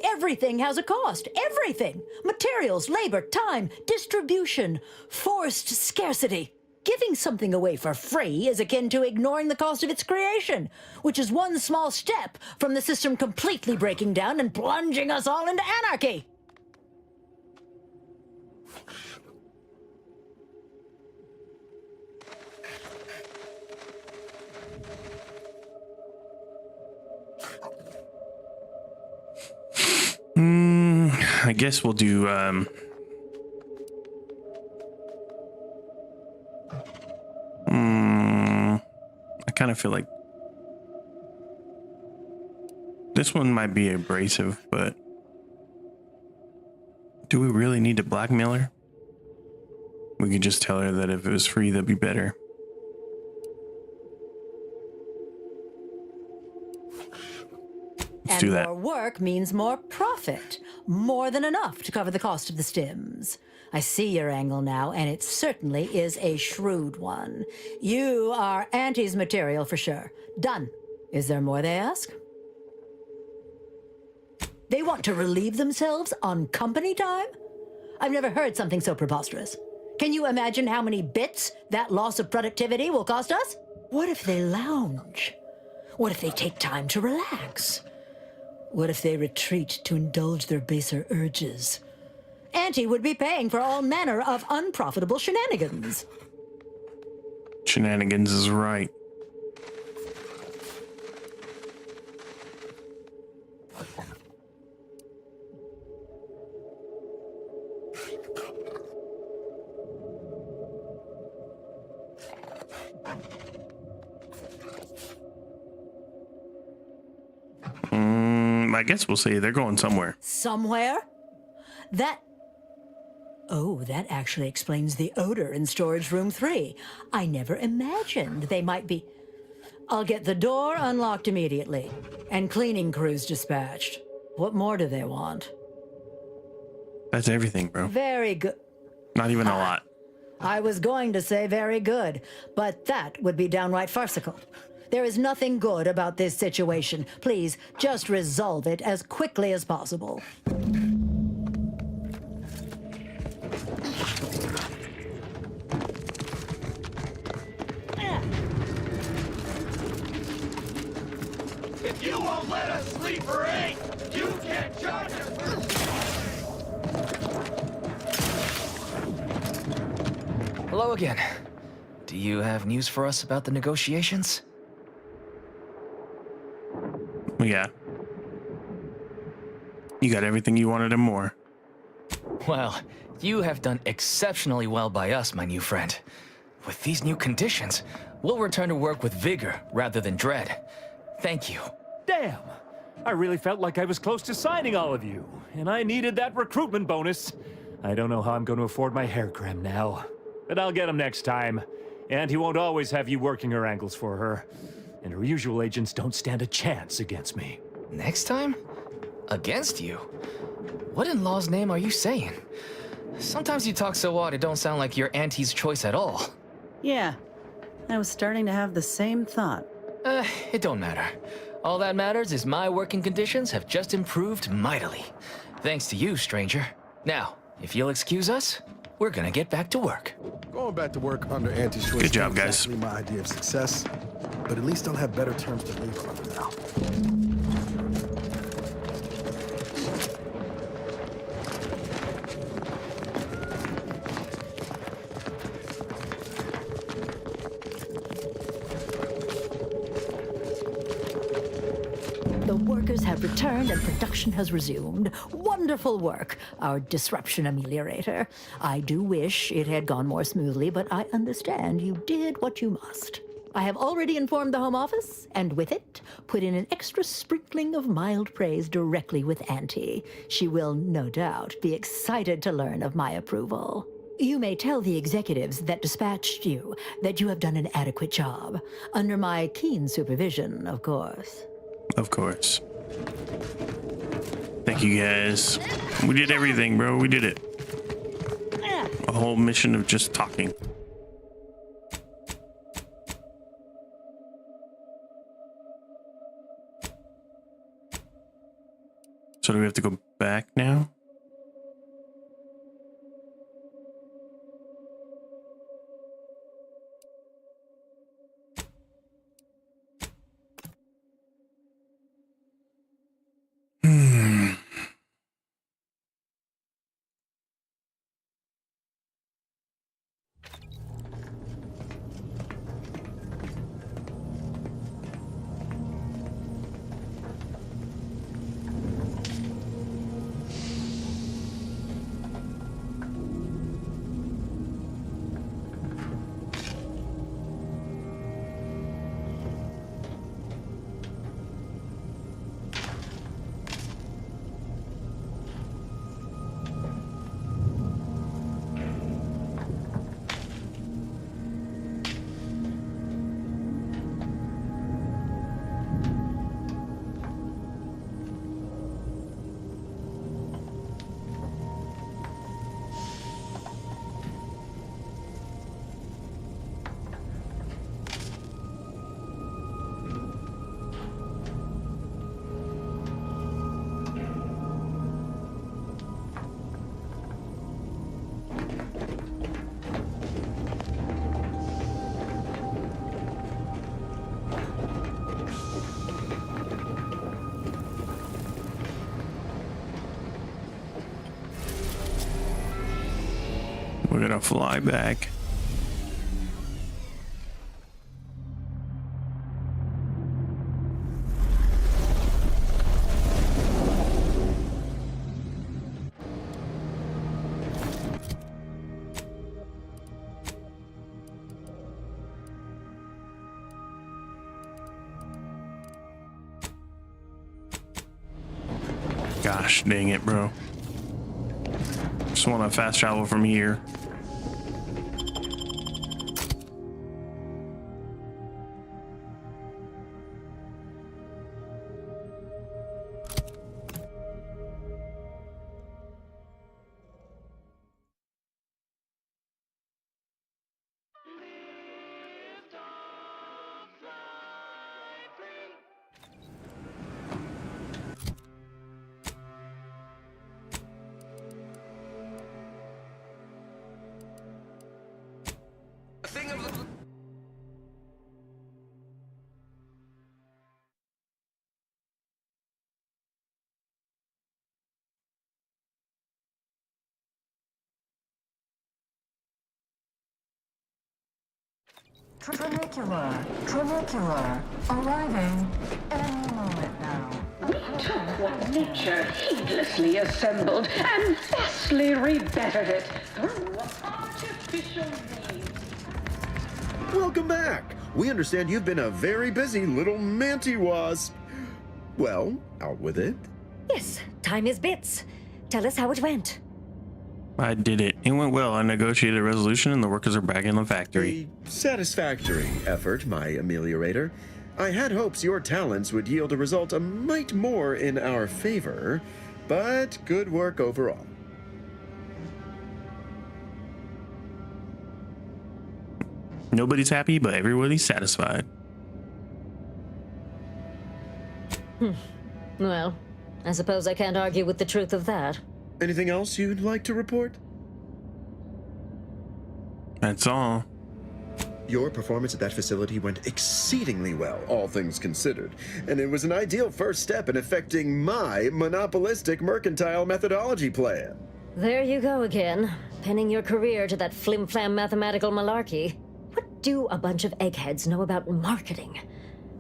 S: Everything has a cost. Everything. Materials, labor, time, distribution, forced scarcity. Giving something away for free is akin to ignoring the cost of its creation, which is one small step from the system completely breaking down and plunging us all into anarchy.
A: I guess we'll do I kind of feel like this one might be abrasive, but do we really need to blackmail her? We could just tell her that if it was free, that'd be better.
S: And
A: do that.
S: more work means more profit. More than enough to cover the cost of the stims. I see your angle now, and it certainly is a shrewd one. You are Auntie's material for sure. Done. Is there more they ask? They want to relieve themselves on company time? I've never heard something so preposterous. Can you imagine how many bits that loss of productivity will cost us? What if they lounge? What if they take time to relax? What if they retreat to indulge their baser urges? Auntie would be paying for all manner of unprofitable shenanigans.
A: Shenanigans is right. I guess we'll see. They're going somewhere.
S: Somewhere? Oh, that actually explains the odor in storage room 3. I never imagined they might be... I'll get the door unlocked immediately, and cleaning crews dispatched. What more do they want?
A: That's everything, bro.
S: Very good.
A: Not even a lot.
S: I was going to say very good, but that would be downright farcical. There is nothing good about this situation. Please, just resolve it as quickly as possible.
H: If you won't let us sleep for 8, you can't charge us for...
Q: Hello again. Do you have news for us about the negotiations?
A: Yeah. You got everything you wanted and more.
Q: Well, you have done exceptionally well by us, my new friend. With these new conditions, we'll return to work with vigor rather than dread. Thank you.
T: Damn! I really felt like I was close to signing all of you, and I needed that recruitment bonus. I don't know how I'm going to afford my hair creme now, but I'll get him next time. And he won't always have you working her ankles for her. And her usual agents don't stand a chance against me.
Q: Next time? Against you? What in law's name are you saying? Sometimes you talk so odd it don't sound like you're Auntie's choice at all.
D: Yeah, I was starting to have the same thought.
Q: It don't matter. All that matters is my working conditions have just improved mightily. Thanks to you, stranger. Now, if you'll excuse us, we're gonna get back to work.
L: Going back to work under Auntie's choice.
A: Good job,
L: isn't
A: guys.
L: exactly my idea of success, but at least I'll have better terms to leave under now.
S: The workers have returned and production has resumed. Wonderful work, our disruption ameliorator. I do wish it had gone more smoothly, but I understand you did what you must. I have already informed the Home Office, and with it, put in an extra sprinkling of mild praise directly with Auntie. She will, no doubt, be excited to learn of my approval. You may tell the executives that dispatched you that you have done an adequate job. Under my keen supervision, of course.
A: Of course. Thank you, guys. We did everything, bro. We did it. A whole mission of just talking. So do we have to go back now? We're gonna fly back. Gosh dang it, bro. Just want to fast travel from here.
C: Trinicular, arriving any moment now.
E: We took what nature heedlessly assembled and vastly rebettered it through artificial means.
J: Welcome back. We understand you've been a very busy little manty wasp. Well, out with it.
K: Yes, time is bits. Tell us how it went.
A: I did it. It went well. I negotiated a resolution and the workers are back in the factory.
J: A satisfactory effort, my ameliorator. I had hopes your talents would yield a result a mite more in our favor, but good work overall.
A: Nobody's happy, but everybody's satisfied.
K: Well, I suppose I can't argue with the truth of that.
J: Anything else you'd like to report?
A: That's all.
J: Your performance at that facility went exceedingly well, all things considered, and it was an ideal first step in effecting my monopolistic mercantile methodology plan.
K: There you go again, pinning your career to that flim-flam mathematical malarkey. What do a bunch of eggheads know about marketing?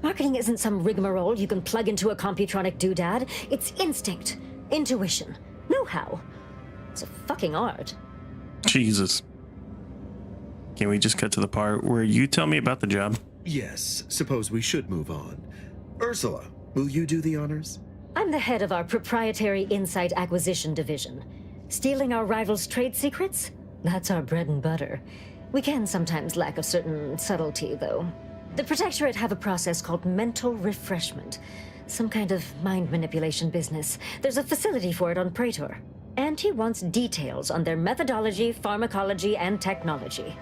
K: Marketing isn't some rigmarole you can plug into a computronic doodad. It's instinct, intuition, know-how. It's a fucking art.
A: Jesus. Can we just cut to the part where you tell me about the job?
J: Yes, suppose we should move on. Ursula, will you do the honors?
K: I'm the head of our proprietary insight acquisition division. Stealing our rivals' trade secrets? That's our bread and butter. We can sometimes lack a certain subtlety, though. The Protectorate have a process called mental refreshment. Some kind of mind manipulation business. There's a facility for it on Praetor. And he wants details on their methodology, pharmacology, and technology.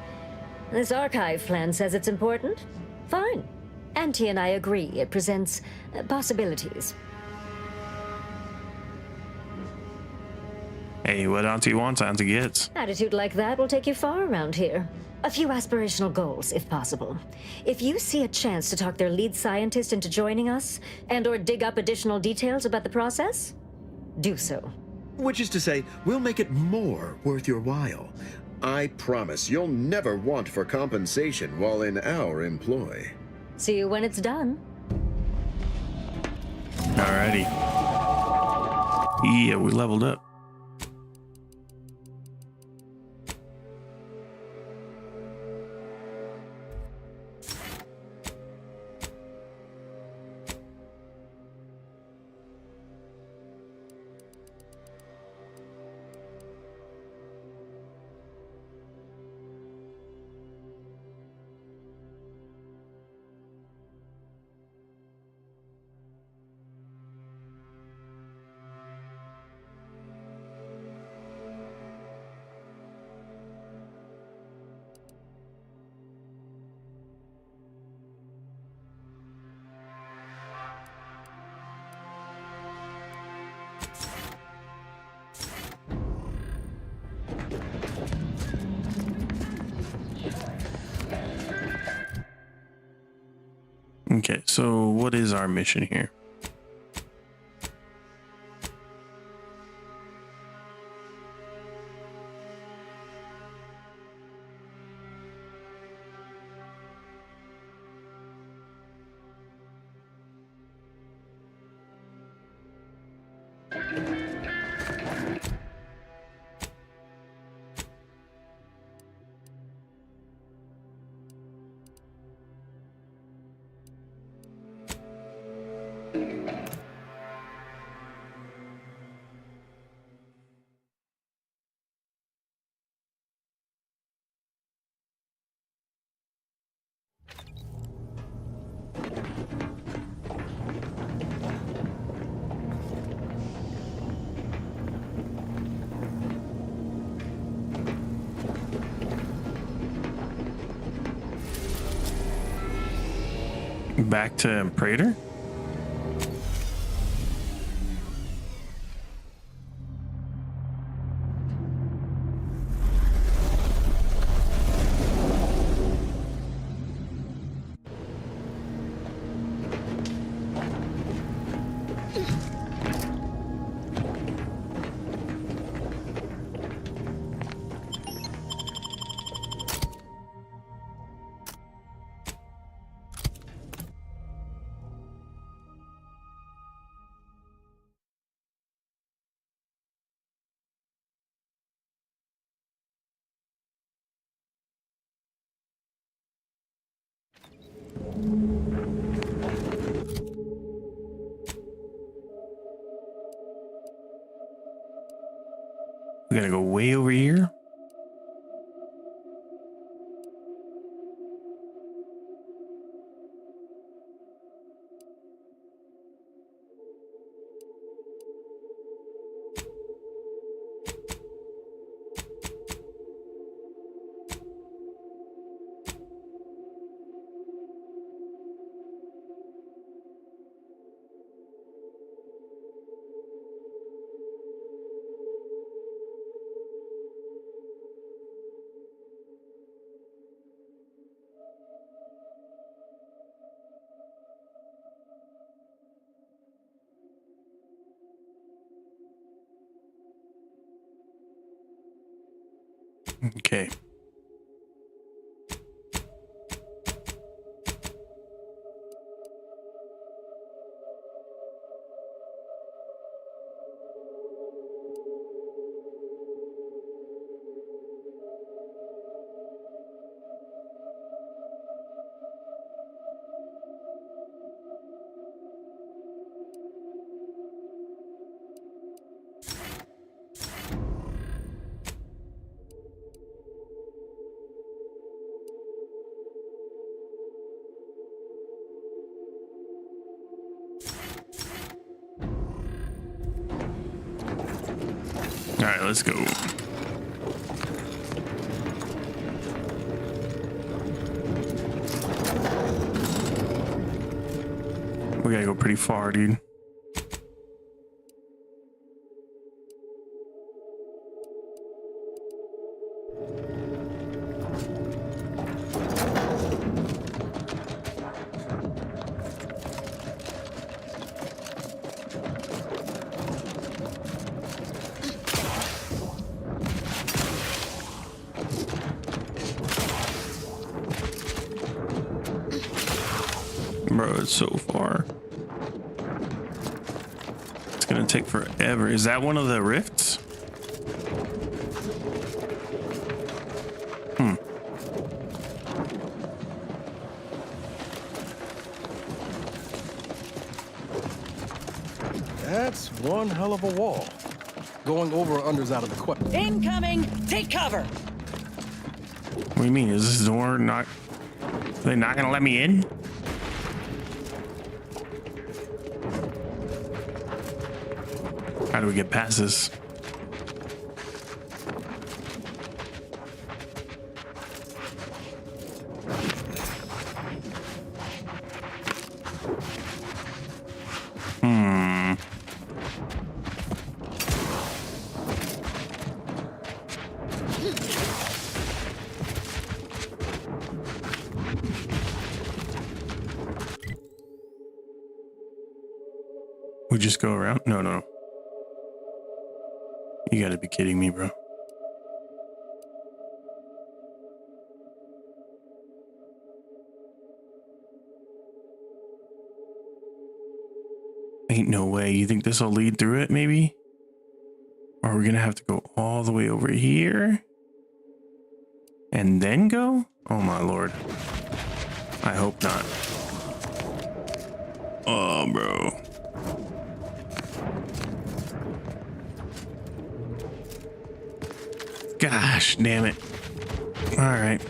K: This archive plan says it's important? Fine. Auntie and I agree it presents possibilities.
A: Hey, what Auntie wants, Auntie gets.
K: Attitude like that will take you far around here. A few aspirational goals, if possible. If you see a chance to talk their lead scientist into joining us, and/or dig up additional details about the process, do so.
J: Which is to say, we'll make it more worth your while. I promise you'll never want for compensation while in our employ.
K: See you when it's done.
A: Alrighty. Yeah, we leveled up. Okay, so what is our mission here? Back to Praetor? We gotta go way over here. Okay. All right, let's go. We gotta go pretty far, dude. Bro, it's so far. It's gonna take forever. Is that one of the rifts?
L: That's one hell of a wall. Going over or under's out of the question.
D: Incoming! Take cover!
A: What do you mean? Is this door not... Are they not gonna let me in? How do we get past this? We just go around? No, no. You gotta be kidding me, bro. Ain't no way. You think this will lead through it, maybe? Or are we gonna have to go all the way over here? And then go? Oh my lord. I hope not. Oh, bro. Gosh, damn it. All right.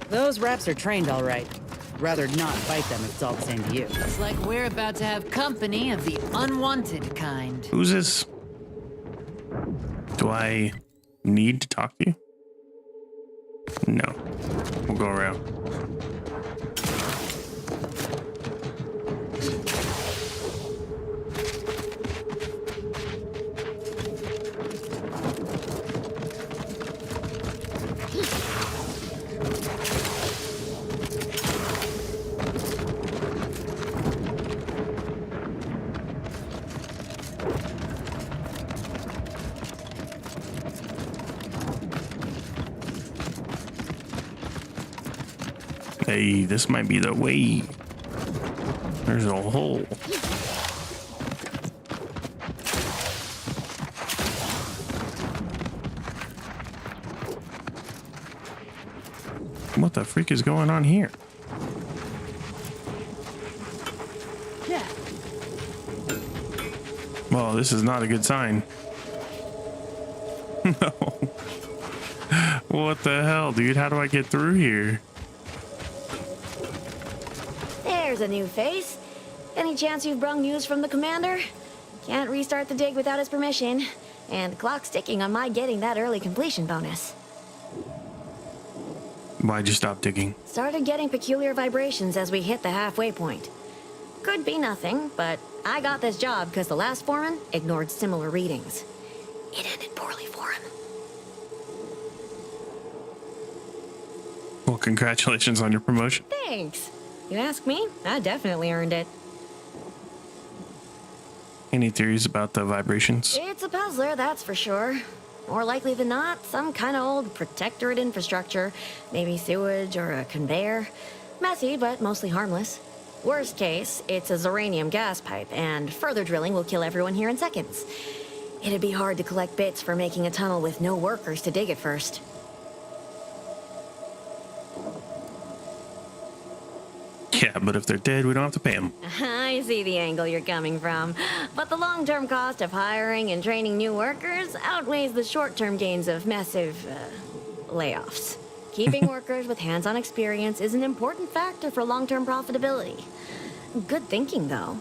D: Those raps are trained all right. Rather not fight them if it's all the same to you.
U: It's like we're about to have company of the unwanted kind.
A: Who's this? Do I need to talk to you? No. We'll go around. Hey, this might be the way. There's a hole. What the freak is going on here?
U: Yeah.
A: Well, this is not a good sign. No. What the hell, dude? How do I get through here?
V: There's a new face. Any chance you've brung news from the commander? Can't restart the dig without his permission. And the clock's ticking on my getting that early completion bonus.
A: Why'd you stop digging?
V: Started getting peculiar vibrations as we hit the halfway point. Could be nothing, but I got this job because the last foreman ignored similar readings. It ended poorly for him.
A: Well, congratulations on your promotion.
V: Thanks. You ask me, I definitely earned it.
A: Any theories about the vibrations?
V: It's a puzzler, that's for sure. More likely than not, some kind of old protectorate infrastructure. Maybe sewage or a conveyor. Messy, but mostly harmless. Worst case, it's a uranium gas pipe, and further drilling will kill everyone here in seconds. It'd be hard to collect bits for making a tunnel with no workers to dig it first.
A: Yeah, but if they're dead, we don't have to pay them.
V: I see the angle you're coming from. But the long-term cost of hiring and training new workers outweighs the short-term gains of massive, layoffs. Keeping workers with hands-on experience is an important factor for long-term profitability. Good thinking, though.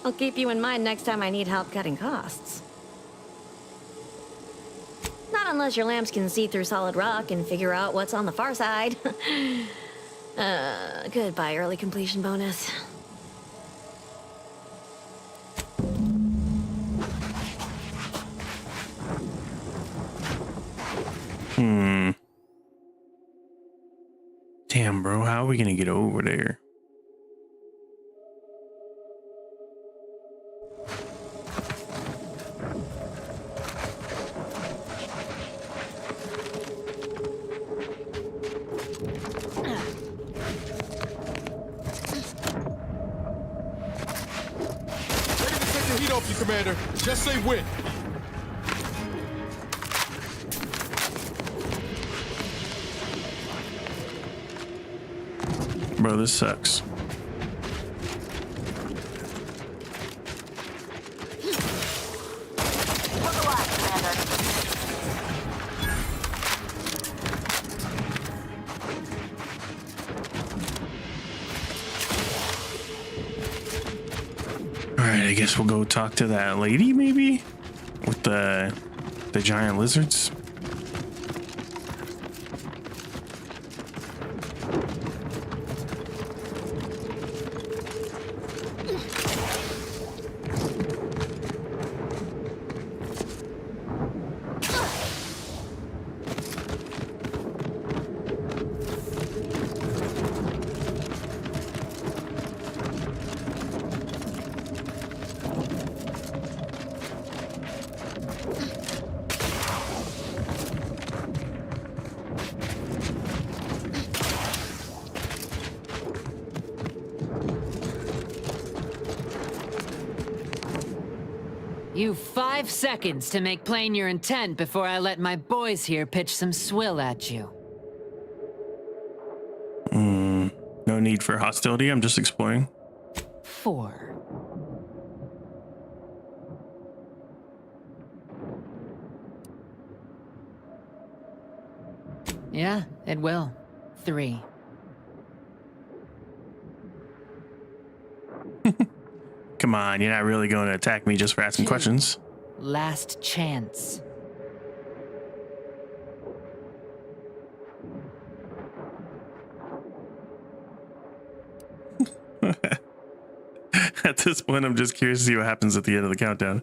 V: I'll keep you in mind next time I need help cutting costs. Not unless your lamps can see through solid rock and figure out what's on the far side. Goodbye, early completion bonus.
A: Damn, bro, how are we gonna get over there?
H: Heat off you, Commander. Just say when.
A: Bro, this sucks. Alright, I guess we'll go talk to that lady, maybe? With the giant lizards?
U: You've 5 seconds to make plain your intent before I let my boys here pitch some swill at you.
A: No need for hostility, I'm just exploring.
U: 4. Yeah, it will. 3.
A: Come on, you're not really going to attack me just for asking
U: 2.
A: questions.
U: Last chance.
A: At this point, I'm just curious to see what happens at the end of the countdown.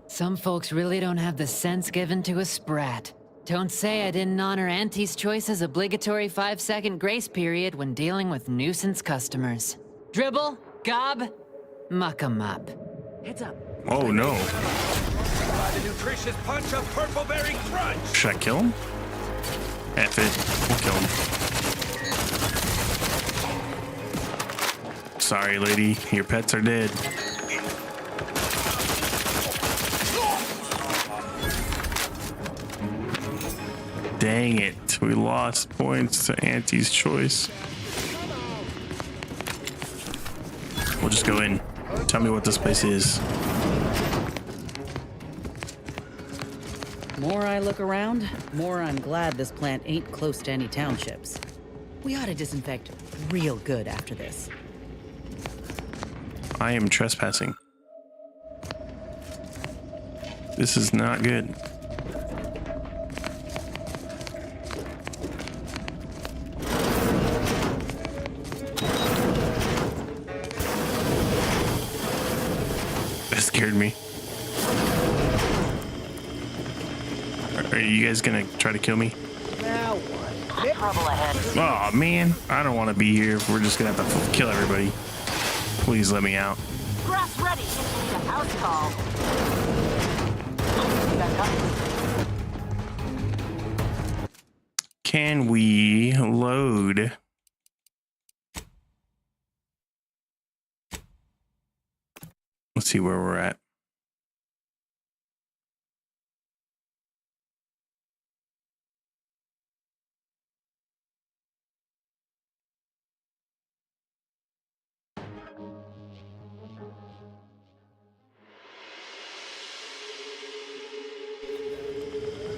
U: Some folks really don't have the sense given to a sprat. Don't say I didn't honor Auntie's Choice's obligatory 5-second grace period when dealing with nuisance customers. Dribble, gob, muck 'em up.
S: Heads up.
A: Oh no.
H: Try the nutritious punch of Purpleberry Crunch.
A: Should I kill him? F it. We'll kill him. Sorry, lady. Your pets are dead. Dang it. We lost points to Auntie's Choice. We'll just go in. Tell me what this place is.
D: More I look around, more I'm glad this plant ain't close to any townships. We ought to disinfect real good after this.
A: I am trespassing. This is not good. That scared me. Are you guys gonna try to kill me?
S: Now what?
M: Trouble ahead.
A: Oh man, I don't want to be here. We're just gonna have to kill everybody. Please let me out.
M: Grass ready. Need a house call.
A: Can we load? Let's see where we're at.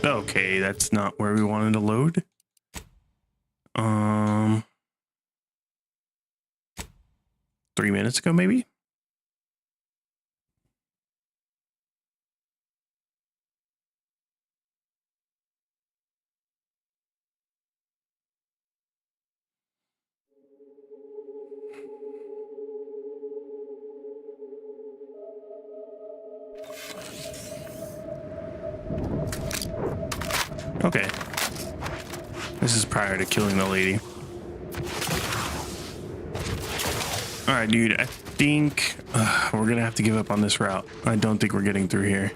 A: Okay, that's not where we wanted to load. 3 minutes ago, maybe? Okay. This is prior to killing the lady. All right, dude, I think we're gonna have to give up on this route. I don't think we're getting through here.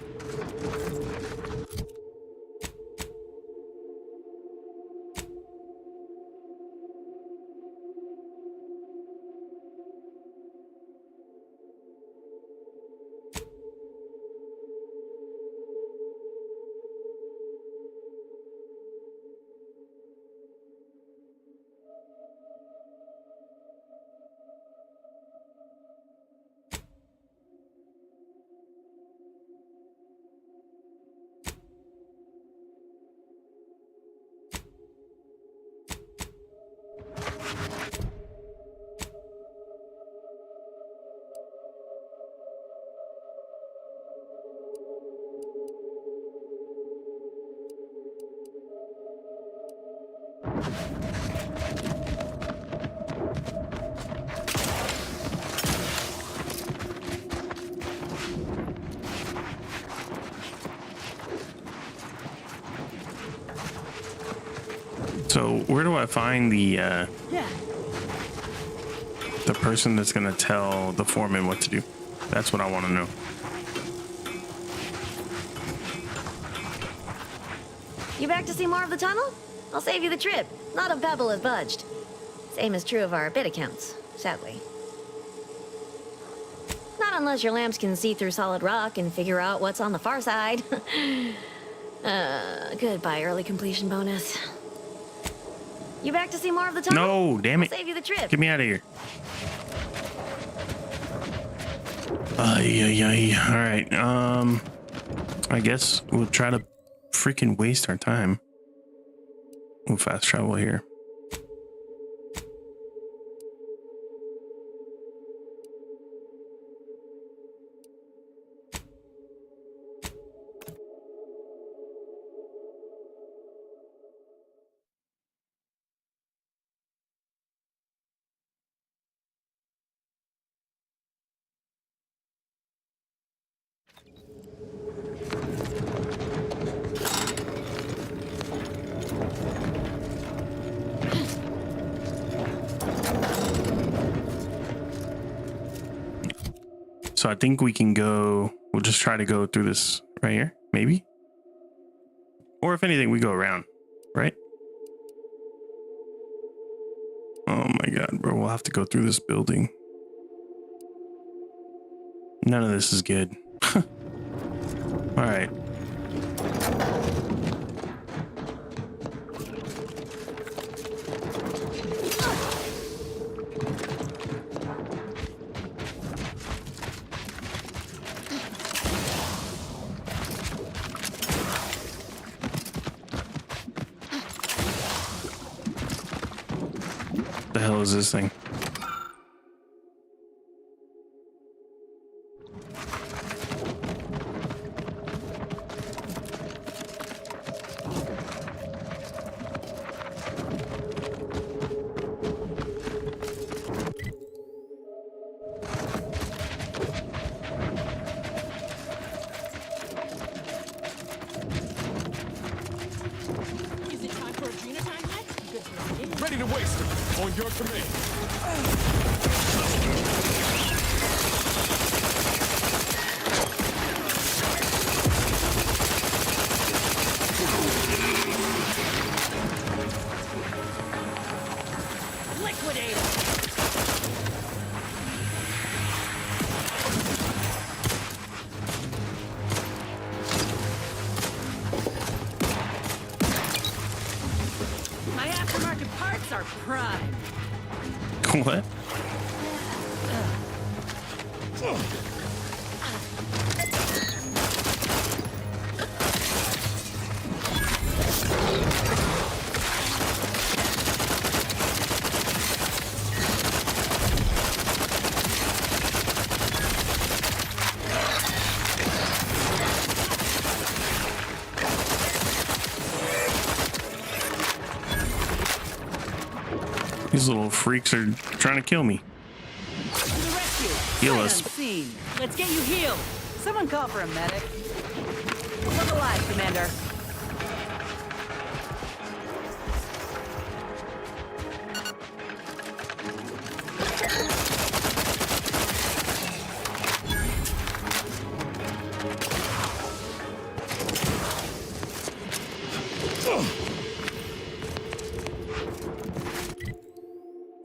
A: So where do I find the person that's gonna tell the foreman what to do? That's what I want to know.
V: You back to see more of the tunnel? I'll save you the trip. Not a pebble has budged. Same is true of our bit accounts, sadly. Not unless your lamps can see through solid rock and figure out what's on the far side. Goodbye, early completion bonus. You back to see more of the tunnel?
A: No, damn it.
V: I'll save you the trip.
A: Get me out of here. Ay, ay, ay. All right. I guess we'll try to freaking waste our time. We'll fast travel here. So I think we can go, we'll just try to go through this right here, maybe. Or if anything, we go around, right? Oh my God, bro, we'll have to go through this building. None of this is good. All right. The hell is this thing?
B: Is it time for Adrena time yet?
H: Ready to waste him. On your command.
B: Liquidate! My aftermarket parts are prime.
A: What? These little freaks are trying to kill me.
B: To the rescue!
A: Heal
B: Sight
A: us.
B: unseen. Let's get you healed. Someone call for a medic. Look alive, Commander.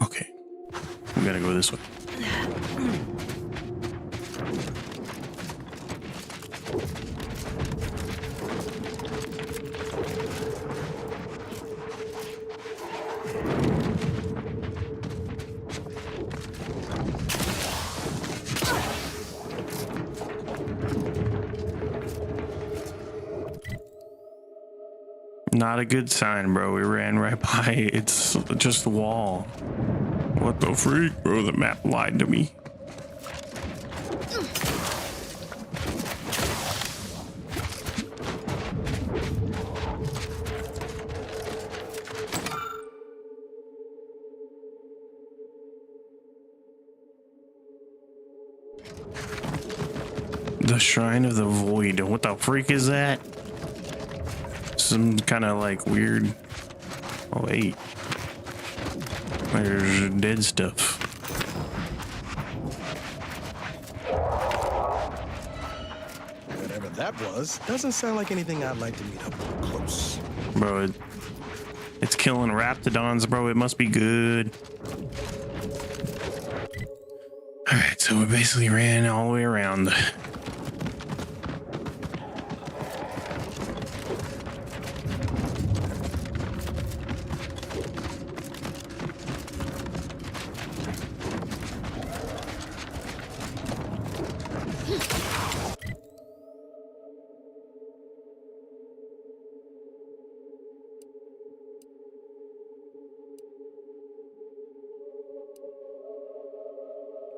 A: Okay. We gotta go this way. Not a good sign, bro. We ran right by it. It's just a wall. What the freak, bro? The map lied to me. The Shrine of the Void. What the freak is that? Some kind of like weird. Oh, wait. There's dead stuff.
L: Whatever that was, doesn't sound like anything I'd like to meet up with close.
A: Bro, it's killing raptidons, bro. It must be good. Alright, so we basically ran all the way around.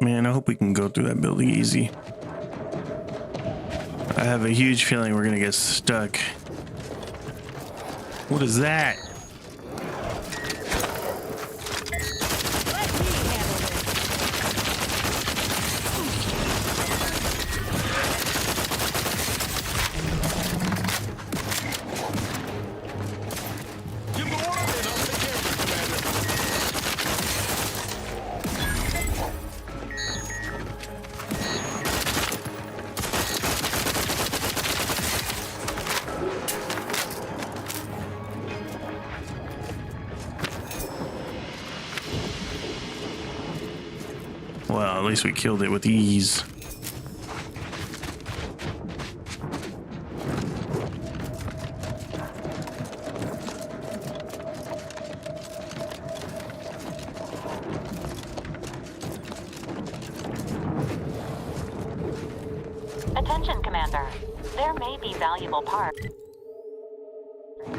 A: Man, I hope we can go through that building easy. I have a huge feeling we're gonna get stuck. What is that? Well, at least we killed it with ease.
M: Attention, Commander. There may be valuable parts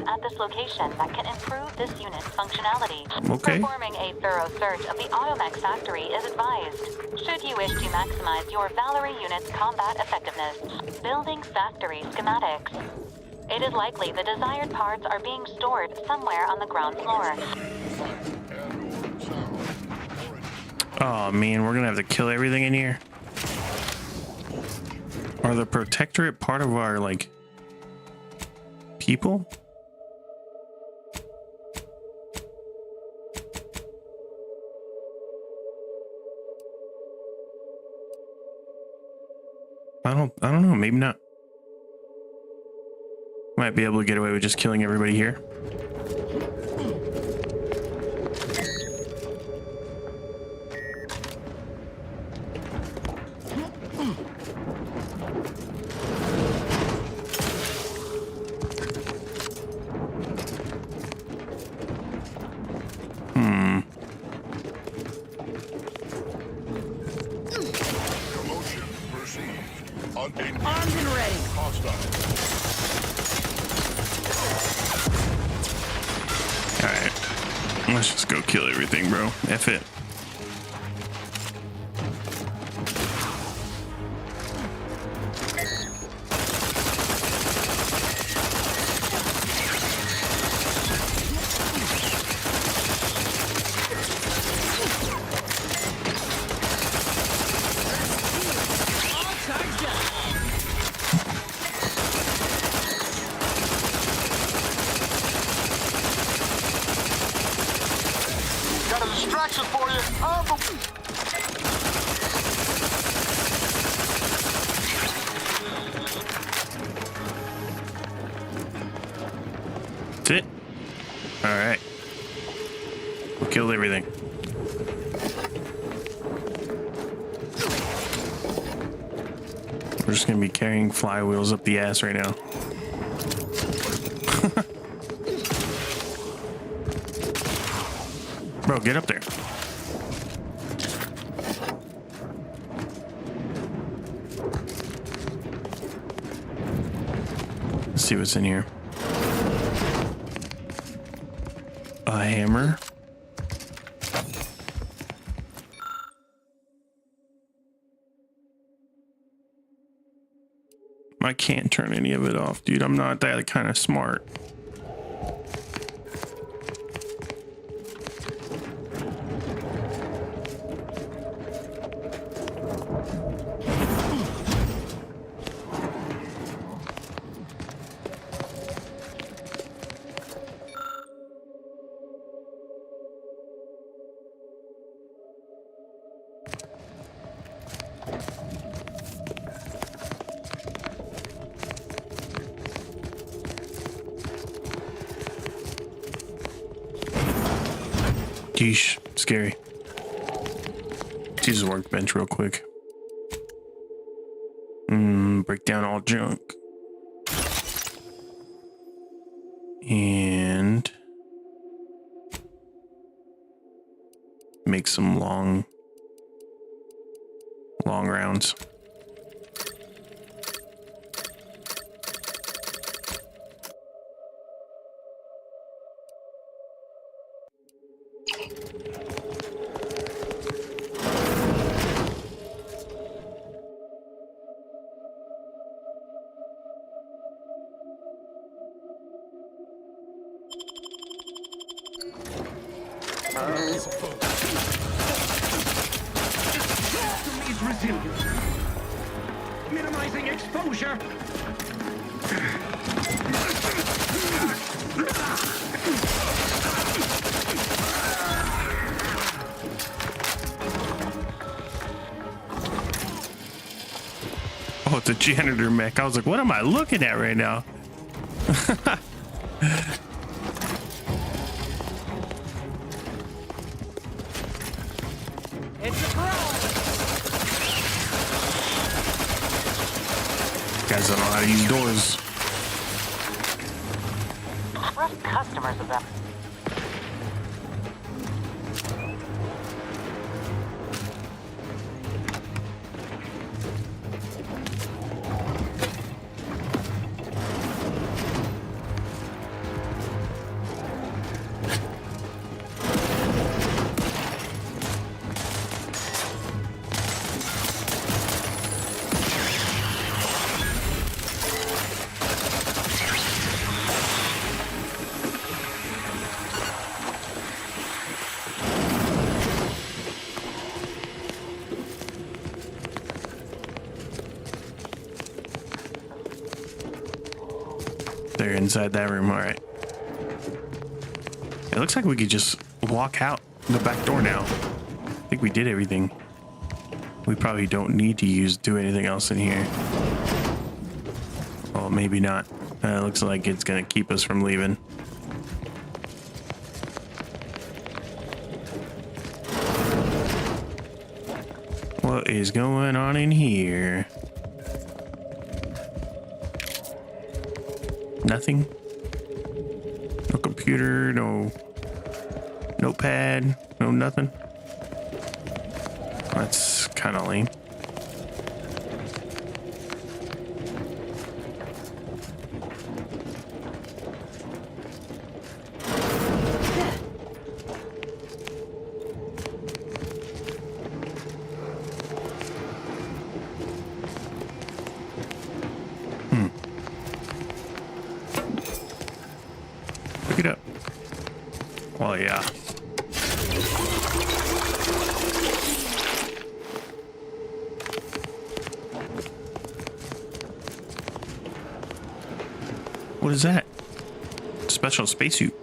M: at this location that can improve this unit's functionality.
A: Okay.
M: Performing a thorough search of the Automech factory is advised, should you wish to maximize your Valerie unit's combat effectiveness. Building factory schematics. It is likely the desired parts are being stored somewhere on the ground floor.
A: Oh man, we're gonna have to kill everything in here. Are the Protectorate part of our, like, people? I don't know, maybe not. Might be able to get away with just killing everybody here.
B: Armed and ready.
A: Alright. Let's just go kill everything, bro. F it.
H: Got a distraction for you.
A: That's it. Alright. We killed everything. We're just gonna be carrying flywheels up the ass right now. Bro, get up there. Let's see what's in here. A hammer. I can't turn any of it off, dude. I'm not that kind of smart. Yeesh, scary. Let's use the workbench real quick. Break down all junk. And make some long rounds.
F: Needs resilience. Minimizing exposure.
A: Oh, it's a janitor mech. I was like, what am I looking at right now? Guys don't know how to use doors.
M: Rough customers of them.
A: They're inside that room. All right. It looks like we could just walk out the back door now. I think we did everything. We probably don't need to do anything else in here. Well, maybe not. It looks like it's gonna keep us from leaving. What is going on in here? Nothing. No computer, no notepad, no nothing. That's kind of lame. Pick it up. Well, yeah. What is that? Special spacesuit.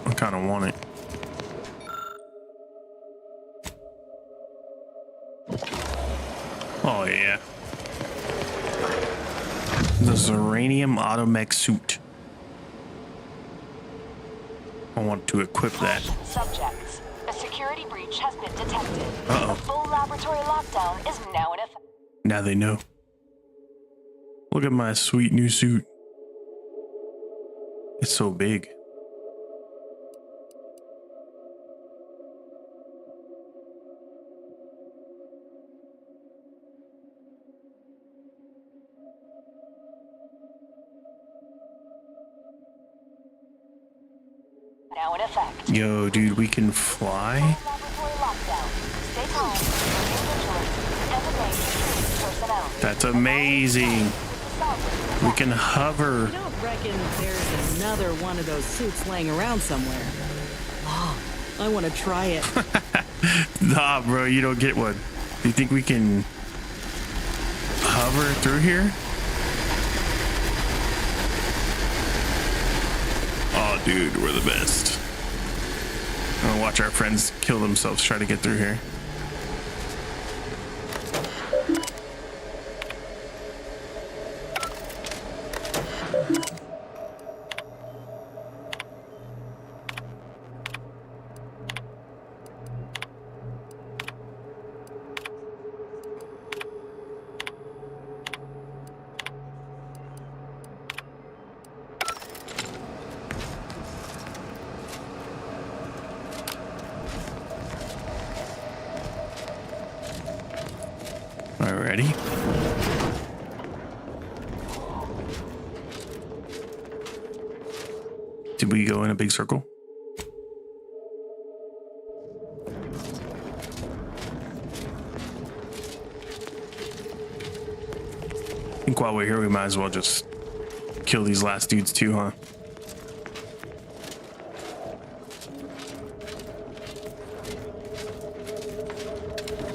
A: I kind of want it. Oh, yeah. The Zeranium Automech suit. I want to equip that.
M: Subjects, a security breach has been detected.
A: Uh-oh.
M: A full laboratory lockdown is now in effect.
A: Now they know. Look at my sweet new suit. It's so big.
M: Now in effect.
A: Yo, dude, we can fly?
M: Laboratory lockdown. Stay calm, remain vigilant, and evade personnel.
A: That's amazing. We can hover.
D: I don't reckon there's another one of those suits laying around somewhere. Oh, I want to try it.
A: Nah, bro, you don't get one. Do you think we can hover through here? Oh, dude, we're the best. I'm gonna watch our friends kill themselves trying to get through here. Alrighty. Did we go in a big circle? I think while we're here, we might as well just kill these last dudes too, huh?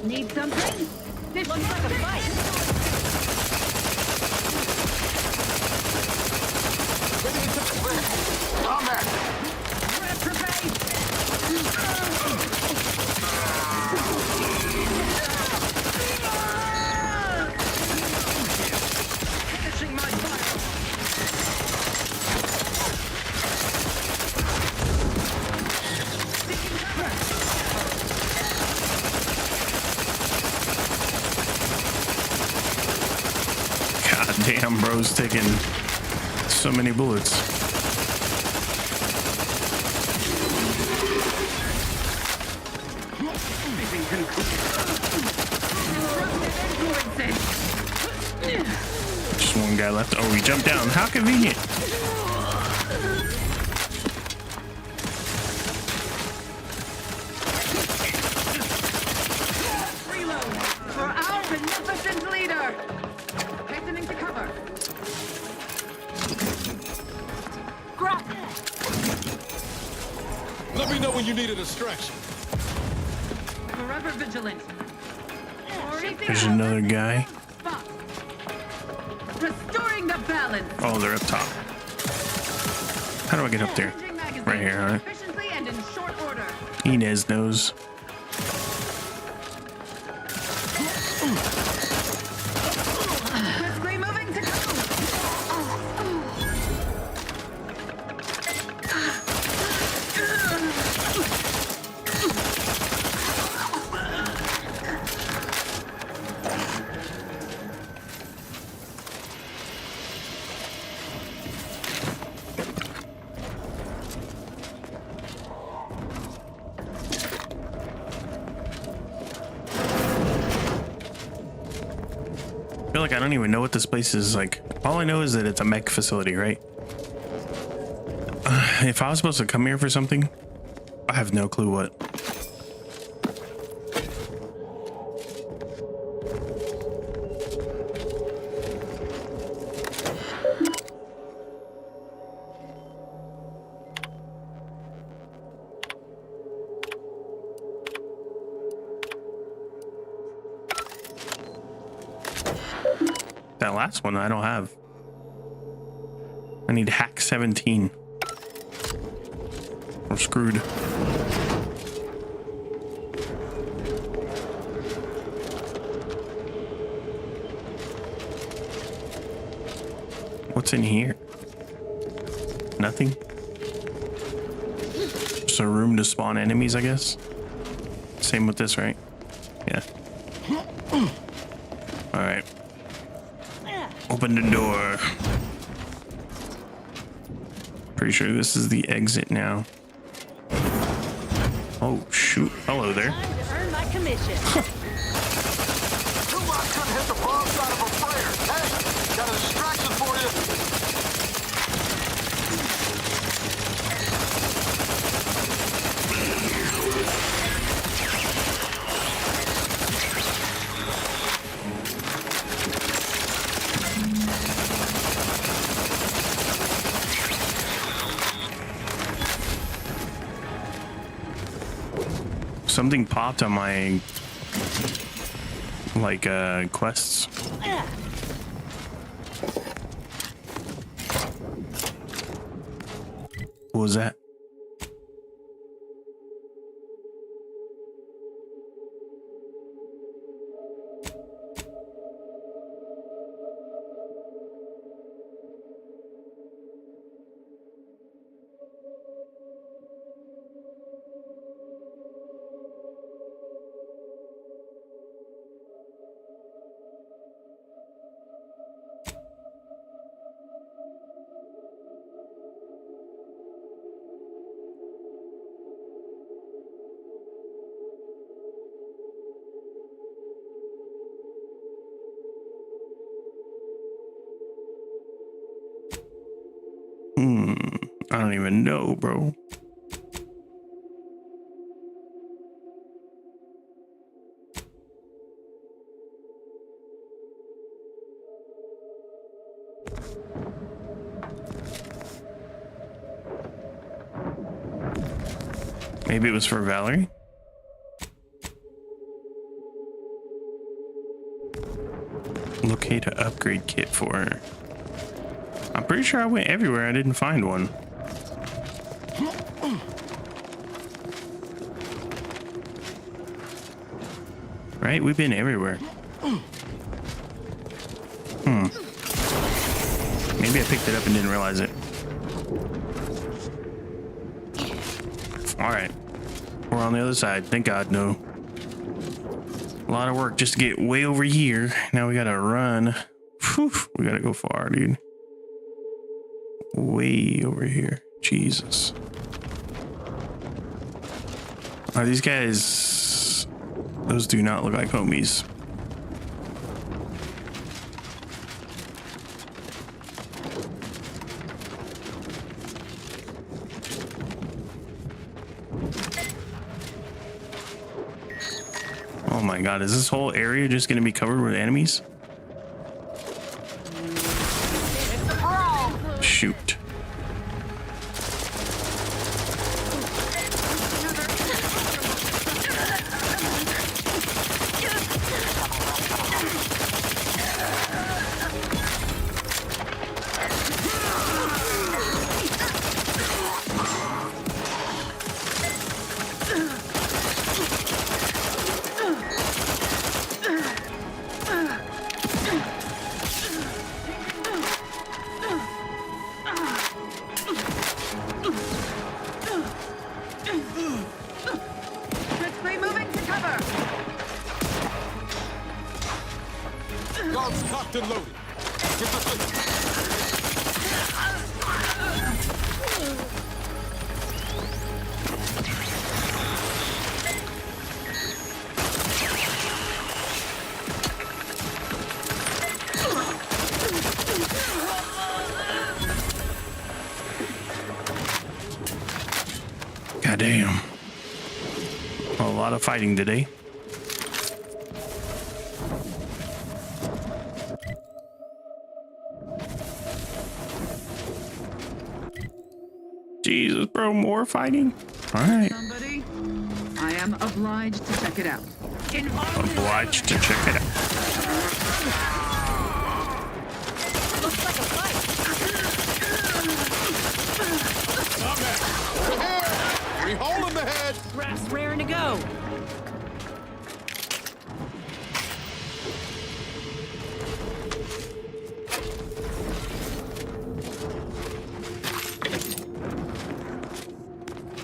B: Need something? This looks like a fight.
F: Combat! Finishing my fire!
A: God damn, bro's taking so many bullets. Just one guy left. Oh, he jumped down. How convenient.
B: Reload for our beneficent leader. Hastening to cover. Grab.
L: Let me know when you need a distraction.
B: Forever vigilant.
A: There's another guy.
B: Restoring the balance.
A: Oh, they're up top. How do I get up there? Right here, all right.
B: Efficiently and in short order.
A: Inez knows.
B: Briskly moving to
A: I feel like I don't even know what this place is like. All I know is that it's a mech facility, right? If I was supposed to come here for something, I have no clue what. That last one I don't have. I need hack 17. I'm screwed. What's in here? Nothing. Just a room to spawn enemies, I guess. Same with this, right? Yeah. All right. Open the door. Pretty sure this is the exit now. Oh, shoot. Hello there.
B: Time to earn my commission.
F: Too much couldn't hit the wrong side of a fire. Hey, got a distraction for you.
A: Something popped on my quests. What was that? I don't even know, bro. Maybe it was for Valerie? Locate an upgrade kit for her. I'm pretty sure I went everywhere. I didn't find one. Right? We've been everywhere. Maybe I picked it up and didn't realize it. Alright. We're on the other side. Thank God, no. A lot of work just to get way over here. Now we gotta run. Whew, we gotta go far, dude. Way over here. Jesus. Are these guys... Those do not look like homies. Oh my God, is this whole area just gonna be covered with enemies? Shoot.
F: Guns cocked and loaded. Get the thing.
A: Goddamn. A lot of fighting today. Jesus, bro, more fighting? All right.
B: Somebody? I am obliged to check it out.
A: Obliged to check it out.
B: Looks like a fight.
F: We hold him the head.
B: Brass raring to go.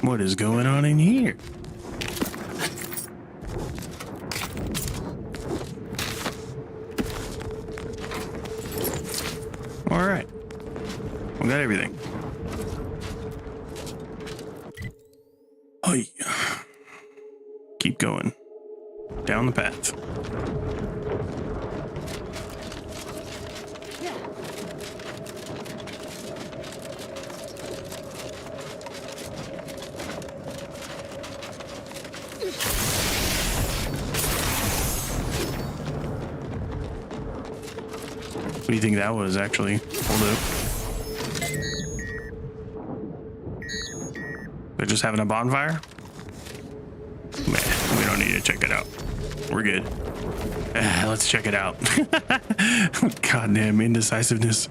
A: What is going on in here? All right. We got everything. Oh, yeah. Keep going. Down the path. What do you think that was, actually? Hold up. They're just having a bonfire? Man, we don't need to check it out. We're good. Let's check it out. Goddamn indecisiveness.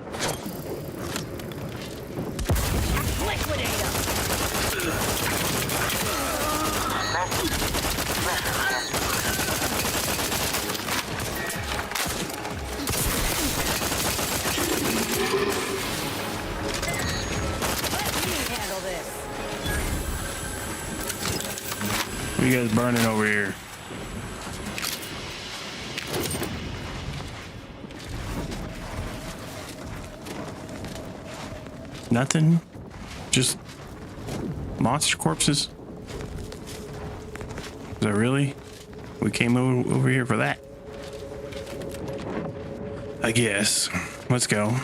A: What are you guys burning over here? Nothing? Just monster corpses? Is that really? We came over here for that? I guess. Let's go.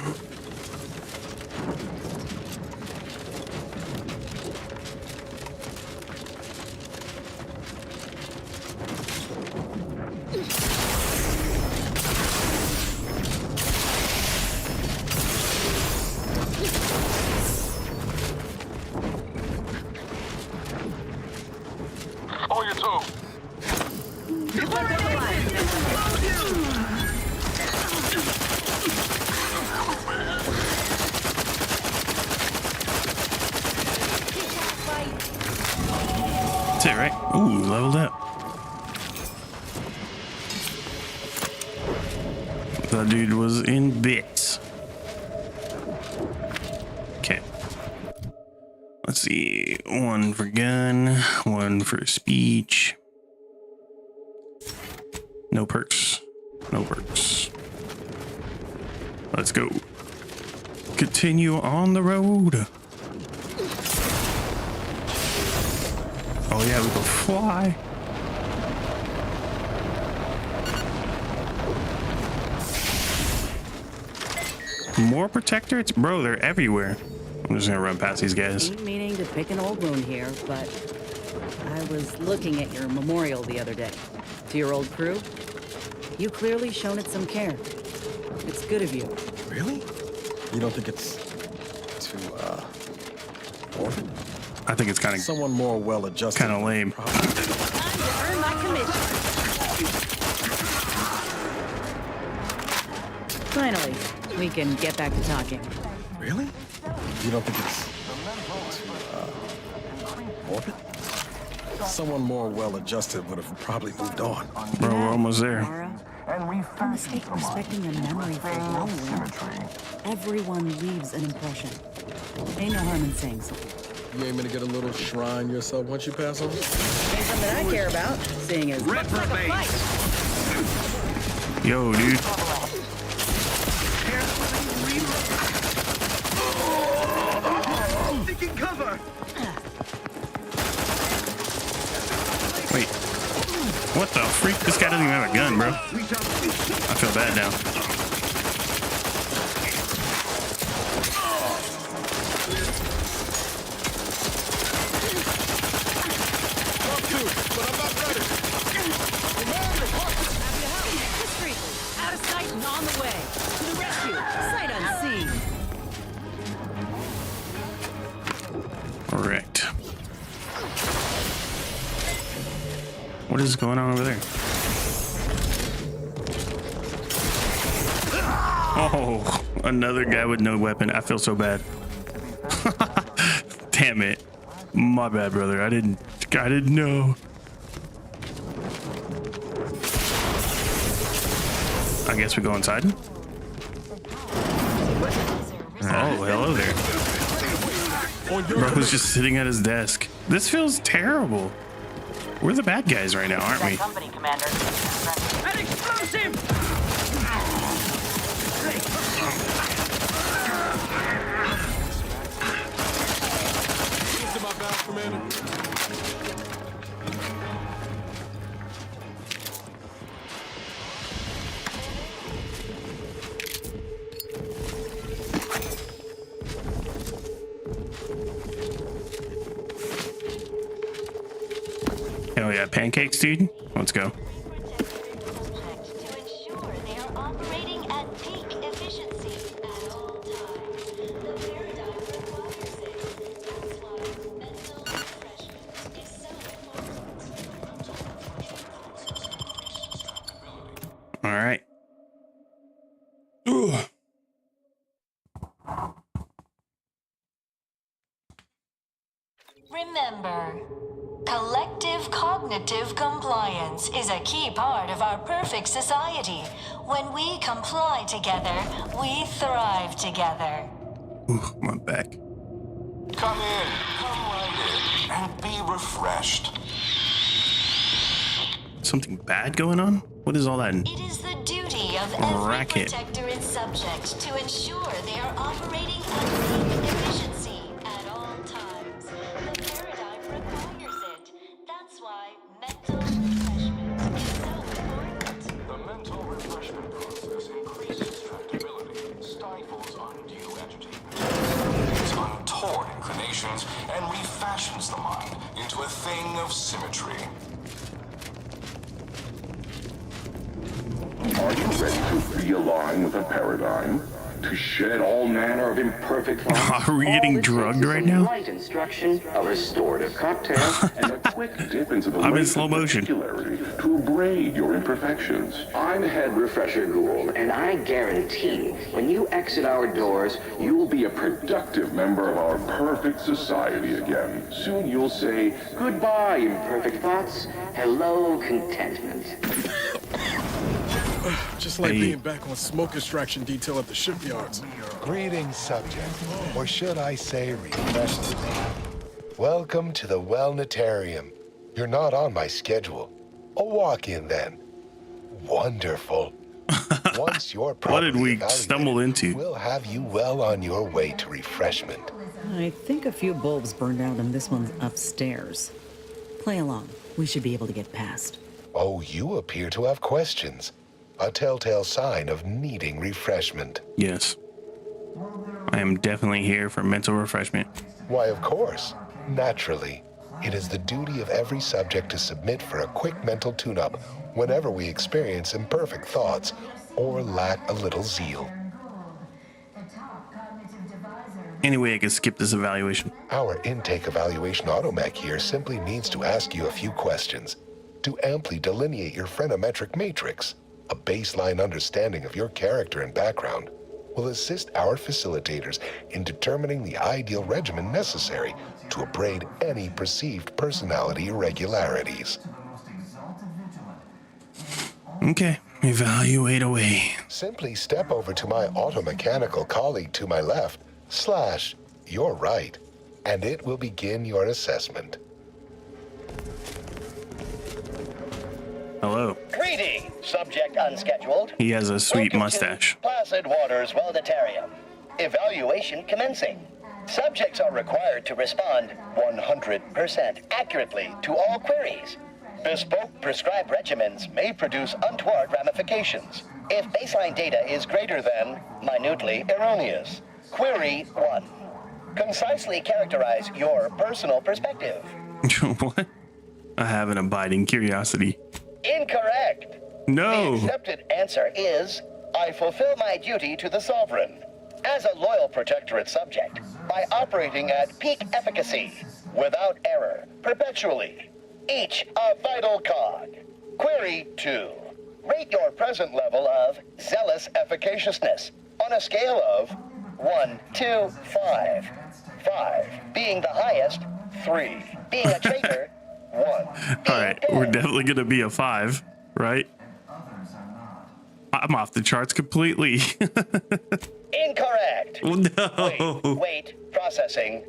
F: On your toe.
A: it, right? Ooh, leveled up. That dude was in bits. Okay. Let's see. One for gun, one for speech. No perks. No perks. Let's go. Continue on the road. Oh yeah, we can fly. More protectors? Bro, they're everywhere. I'm just gonna run past these guys.
D: Ain't meaning to pick an old wound here, but I was looking at your memorial the other day. To your old crew. You clearly shown it some care. It's good of you.
L: Really? You don't think it's too, morbid?
A: I think it's kind of
L: someone more well-adjusted.
A: Kind of lame.
B: Time to earn my commission.
D: Finally, we can get back to talking.
L: Really? You don't think it's morbid? Someone more well-adjusted would have probably moved on.
A: Bro, we're almost there.
D: A mistake respecting a memory for long. Everyone leaves an impression. Ain't no harm in saying something.
L: You aiming to get a little shrine yourself once you pass on?
D: Ain't something I care about, seeing as
A: Yo, dude.
F: Taking cover.
A: Wait. What the freak? This guy doesn't even have a gun, bro. I feel bad now.
B: Out of sight and on the way. To the rescue. Sight unseen.
A: Correct. What is going on over there? Oh, another guy with no weapon. I feel so bad. Damn it. My bad, brother. I didn't know. I guess we go inside. Oh, hello there. Bro's just sitting at his desk. This feels terrible. We're the bad guys right now, aren't we?
M: Company, Commander.
B: An explosive!
A: Hell yeah, pancakes, dude. Let's go. All right. Ooh.
E: Remember, collective cognitive compliance is a key part of our perfect society. When we comply together, we thrive together.
A: Ooh, my back.
F: Come right in, and be refreshed.
A: Something bad going on? What is all that?
E: It is the duty of every
A: Racket.
E: protector and subject to ensure they are operating at peak efficiency at all times. The paradigm requires it. That's why mental refreshment is so important.
F: The mental refreshment process increases tractability, stifles undue agitation, leads untoward inclinations, and refashions the mind into a thing of symmetry.
G: Are you ready to realign with a paradigm? to shed all manner of imperfect thoughts.
A: Are we getting drugged right now?
G: Light instruction, a restorative cocktail, and a quick dip into the
A: I'm in
G: lake
A: slow
G: of
A: motion.
G: particularity to abrade your imperfections. I'm Head Refresher Ghoul, and I guarantee when you exit our doors, you will be a productive member of our perfect society again. Soon you'll say, goodbye, imperfect thoughts. Hello, contentment.
L: Just like being back on smoke extraction detail at the shipyards.
I: Greetings, subject. Or should I say refreshed? Welcome to the Wellnetarium. You're not on my schedule. A walk-in then. Wonderful. Once you're
A: What did we stumble into?
I: We'll have you well on your way to refreshment.
D: I think a few bulbs burned out and this one's upstairs. Play along. We should be able to get past.
I: Oh, you appear to have questions. A telltale sign of needing refreshment.
A: Yes. I am definitely here for mental refreshment.
I: Why, of course. Naturally. It is the duty of every subject to submit for a quick mental tune-up whenever we experience imperfect thoughts or lack a little zeal.
A: Anyway, I can skip this evaluation.
I: Our intake evaluation automech here simply needs to ask you a few questions to amply delineate your phreноmetric matrix. A baseline understanding of your character and background will assist our facilitators in determining the ideal regimen necessary to abrade any perceived personality irregularities.
A: Okay, evaluate away.
I: Simply step over to my automechanical colleague to my left, / your right, and it will begin your assessment.
A: Hello.
W: Greeting, subject unscheduled.
A: He has a sweet
W: Welcome
A: mustache.
W: to Placid Waters Wellnetarium. Evaluation commencing. Subjects are required to respond 100% accurately to all queries. Bespoke prescribed regimens may produce untoward ramifications if baseline data is greater than minutely erroneous. Query 1. Concisely characterize your personal perspective.
A: What? I have an abiding curiosity.
W: Incorrect.
A: No.
W: The accepted answer is, I fulfill my duty to the Sovereign as a loyal protectorate subject by operating at peak efficacy, without error, perpetually. Each a vital cog. Query 2. Rate your present level of zealous efficaciousness on a scale of 1 to 5. 5 being the highest, 3 being a traitor, 1.
A: All right, we're definitely gonna be a 5, right? I'm off the charts completely.
W: Incorrect.
A: No.
W: Wait, processing.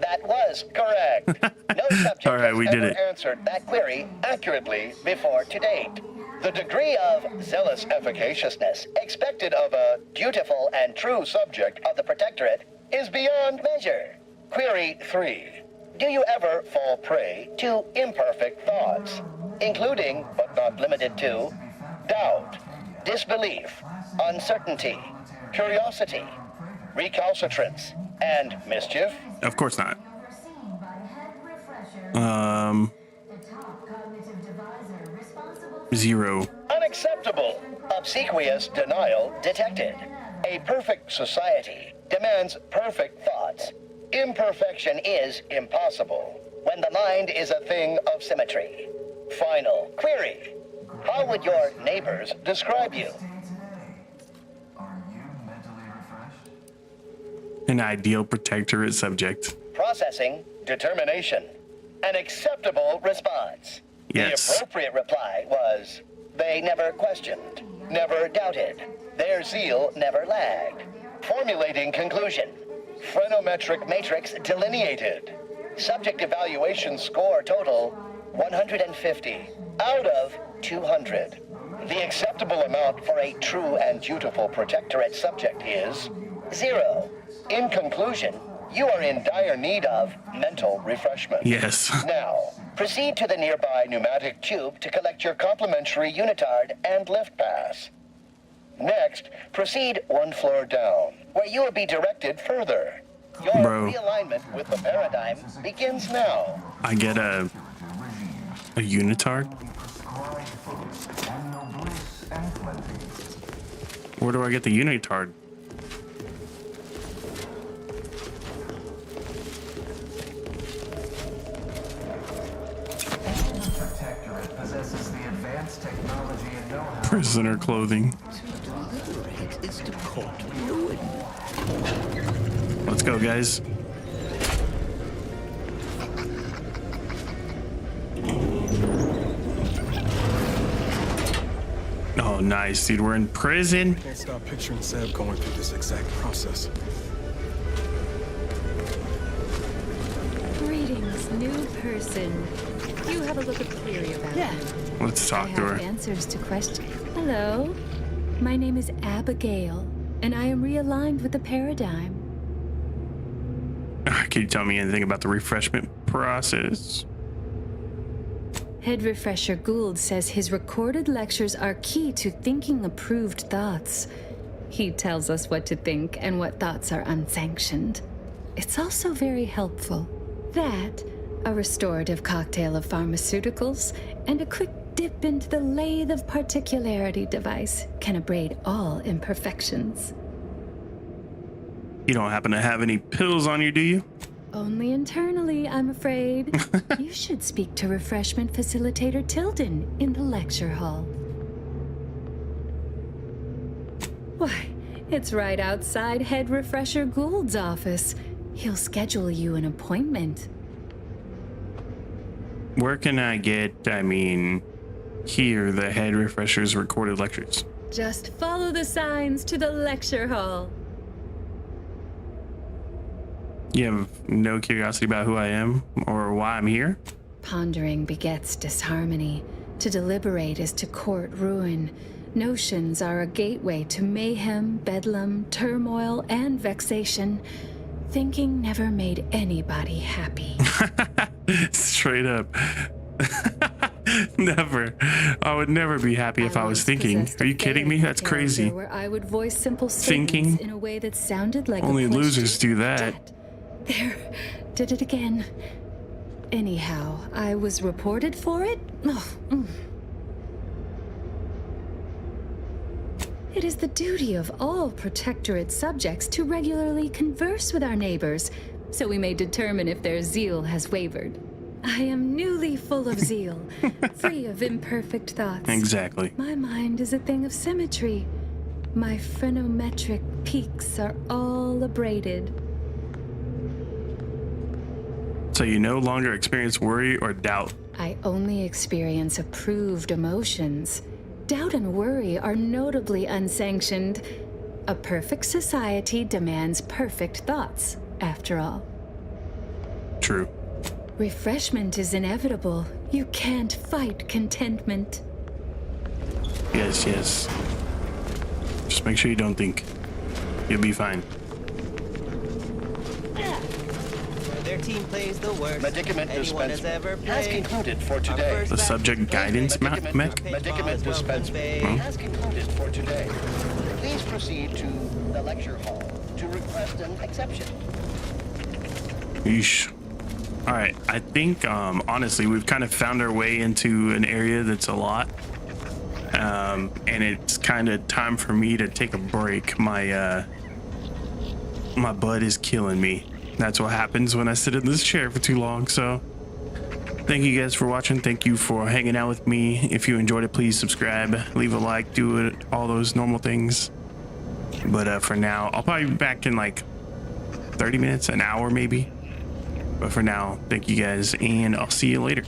W: That was correct. No subject
A: All right, we
W: has
A: did
W: ever
A: it.
W: answered that query accurately before to date. The degree of zealous efficaciousness expected of a dutiful and true subject of the Protectorate is beyond measure. Query 3. Do you ever fall prey to imperfect thoughts, including, but not limited to, doubt, disbelief, uncertainty, curiosity, recalcitrance, and mischief?
A: Of course not. Zero.
W: Unacceptable. Obsequious denial detected. A perfect society demands perfect thoughts. Imperfection is impossible when the mind is a thing of symmetry. Final query. How would your neighbors describe you?
A: An ideal protectorate subject.
W: Processing determination. An acceptable response.
A: Yes.
W: The appropriate reply was, they never questioned, never doubted. Their zeal never lagged. Formulating conclusion. Phreноmetric matrix delineated. Subject evaluation score total 150 out of 200. The acceptable amount for a true and dutiful protectorate subject is 0. In conclusion, you are in dire need of mental refreshment.
A: Yes.
W: Now, proceed to the nearby pneumatic tube to collect your complimentary unitard and lift pass. Next, proceed one floor down, where you will be directed further. Your realignment with the paradigm begins now.
A: I get a unitard? Where do I get the unitard? Prisoner clothing. Let's go, guys. Oh, nice, dude. We're in prison.
L: Can't stop picturing Zeb going through this exact process.
O: Greetings, new person. You have a look of query about me.
A: Let's talk to her.
O: I have answers to questions. Hello, my name is Abigail, and I am realigned with the paradigm.
A: Can you tell me anything about the refreshment process?
O: Head Refresher Gould says his recorded lectures are key to thinking approved thoughts. He tells us what to think and what thoughts are unsanctioned. It's also very helpful. That, a restorative cocktail of pharmaceuticals, and a quick dip into the lathe of particularity device can abrade all imperfections.
A: You don't happen to have any pills on you, do you?
O: Only internally, I'm afraid. You should speak to Refreshment Facilitator Tilden in the lecture hall. Why, it's right outside Head Refresher Gould's office. He'll schedule you an appointment.
A: Where can I get, hear the Head Refresher's recorded lectures?
O: Just follow the signs to the lecture hall.
A: You have no curiosity about who I am or why I'm here?
O: Pondering begets disharmony. To deliberate is to court ruin. Notions are a gateway to mayhem, bedlam, turmoil, and vexation. Thinking never made anybody happy.
A: Straight up. Never. I would never be happy if I was thinking. Are you kidding me? That's crazy.
O: Where I would voice simple statements in a way that sounded like
A: only losers do that.
O: There, did it again. Anyhow, I was reported for it? It is the duty of all Protectorate subjects to regularly converse with our neighbors, so we may determine if their zeal has wavered. I am newly full of zeal, free of imperfect thoughts.
A: Exactly.
O: My mind is a thing of symmetry. My phrenometric peaks are all abraded.
A: So you no longer experience worry or doubt.
O: I only experience approved emotions. Doubt and worry are notably unsanctioned. A perfect society demands perfect thoughts, after all.
A: True.
O: Refreshment is inevitable. You can't fight contentment.
A: Yes, yes. Just make sure you don't think. You'll be fine.
N: Their team plays the worst
W: Medicament
N: anyone has
W: dispensary
N: ever
W: has
N: played.
W: concluded for today.
A: The subject guidance mech?
W: Medicament dispensary has concluded for today. Please proceed to the lecture hall to request an exception.
A: Yeesh. All right, I think honestly we've kind of found our way into an area that's a lot, and it's kind of time for me to take a break. My butt is killing me. That's what happens when I sit in this chair for too long. So thank you guys for watching. Thank you for hanging out with me. If you enjoyed it, please subscribe, leave a like, do it, all those normal things. But for now, I'll probably be back in like 30 minutes, an hour maybe. But for now, thank you guys, and I'll see you later.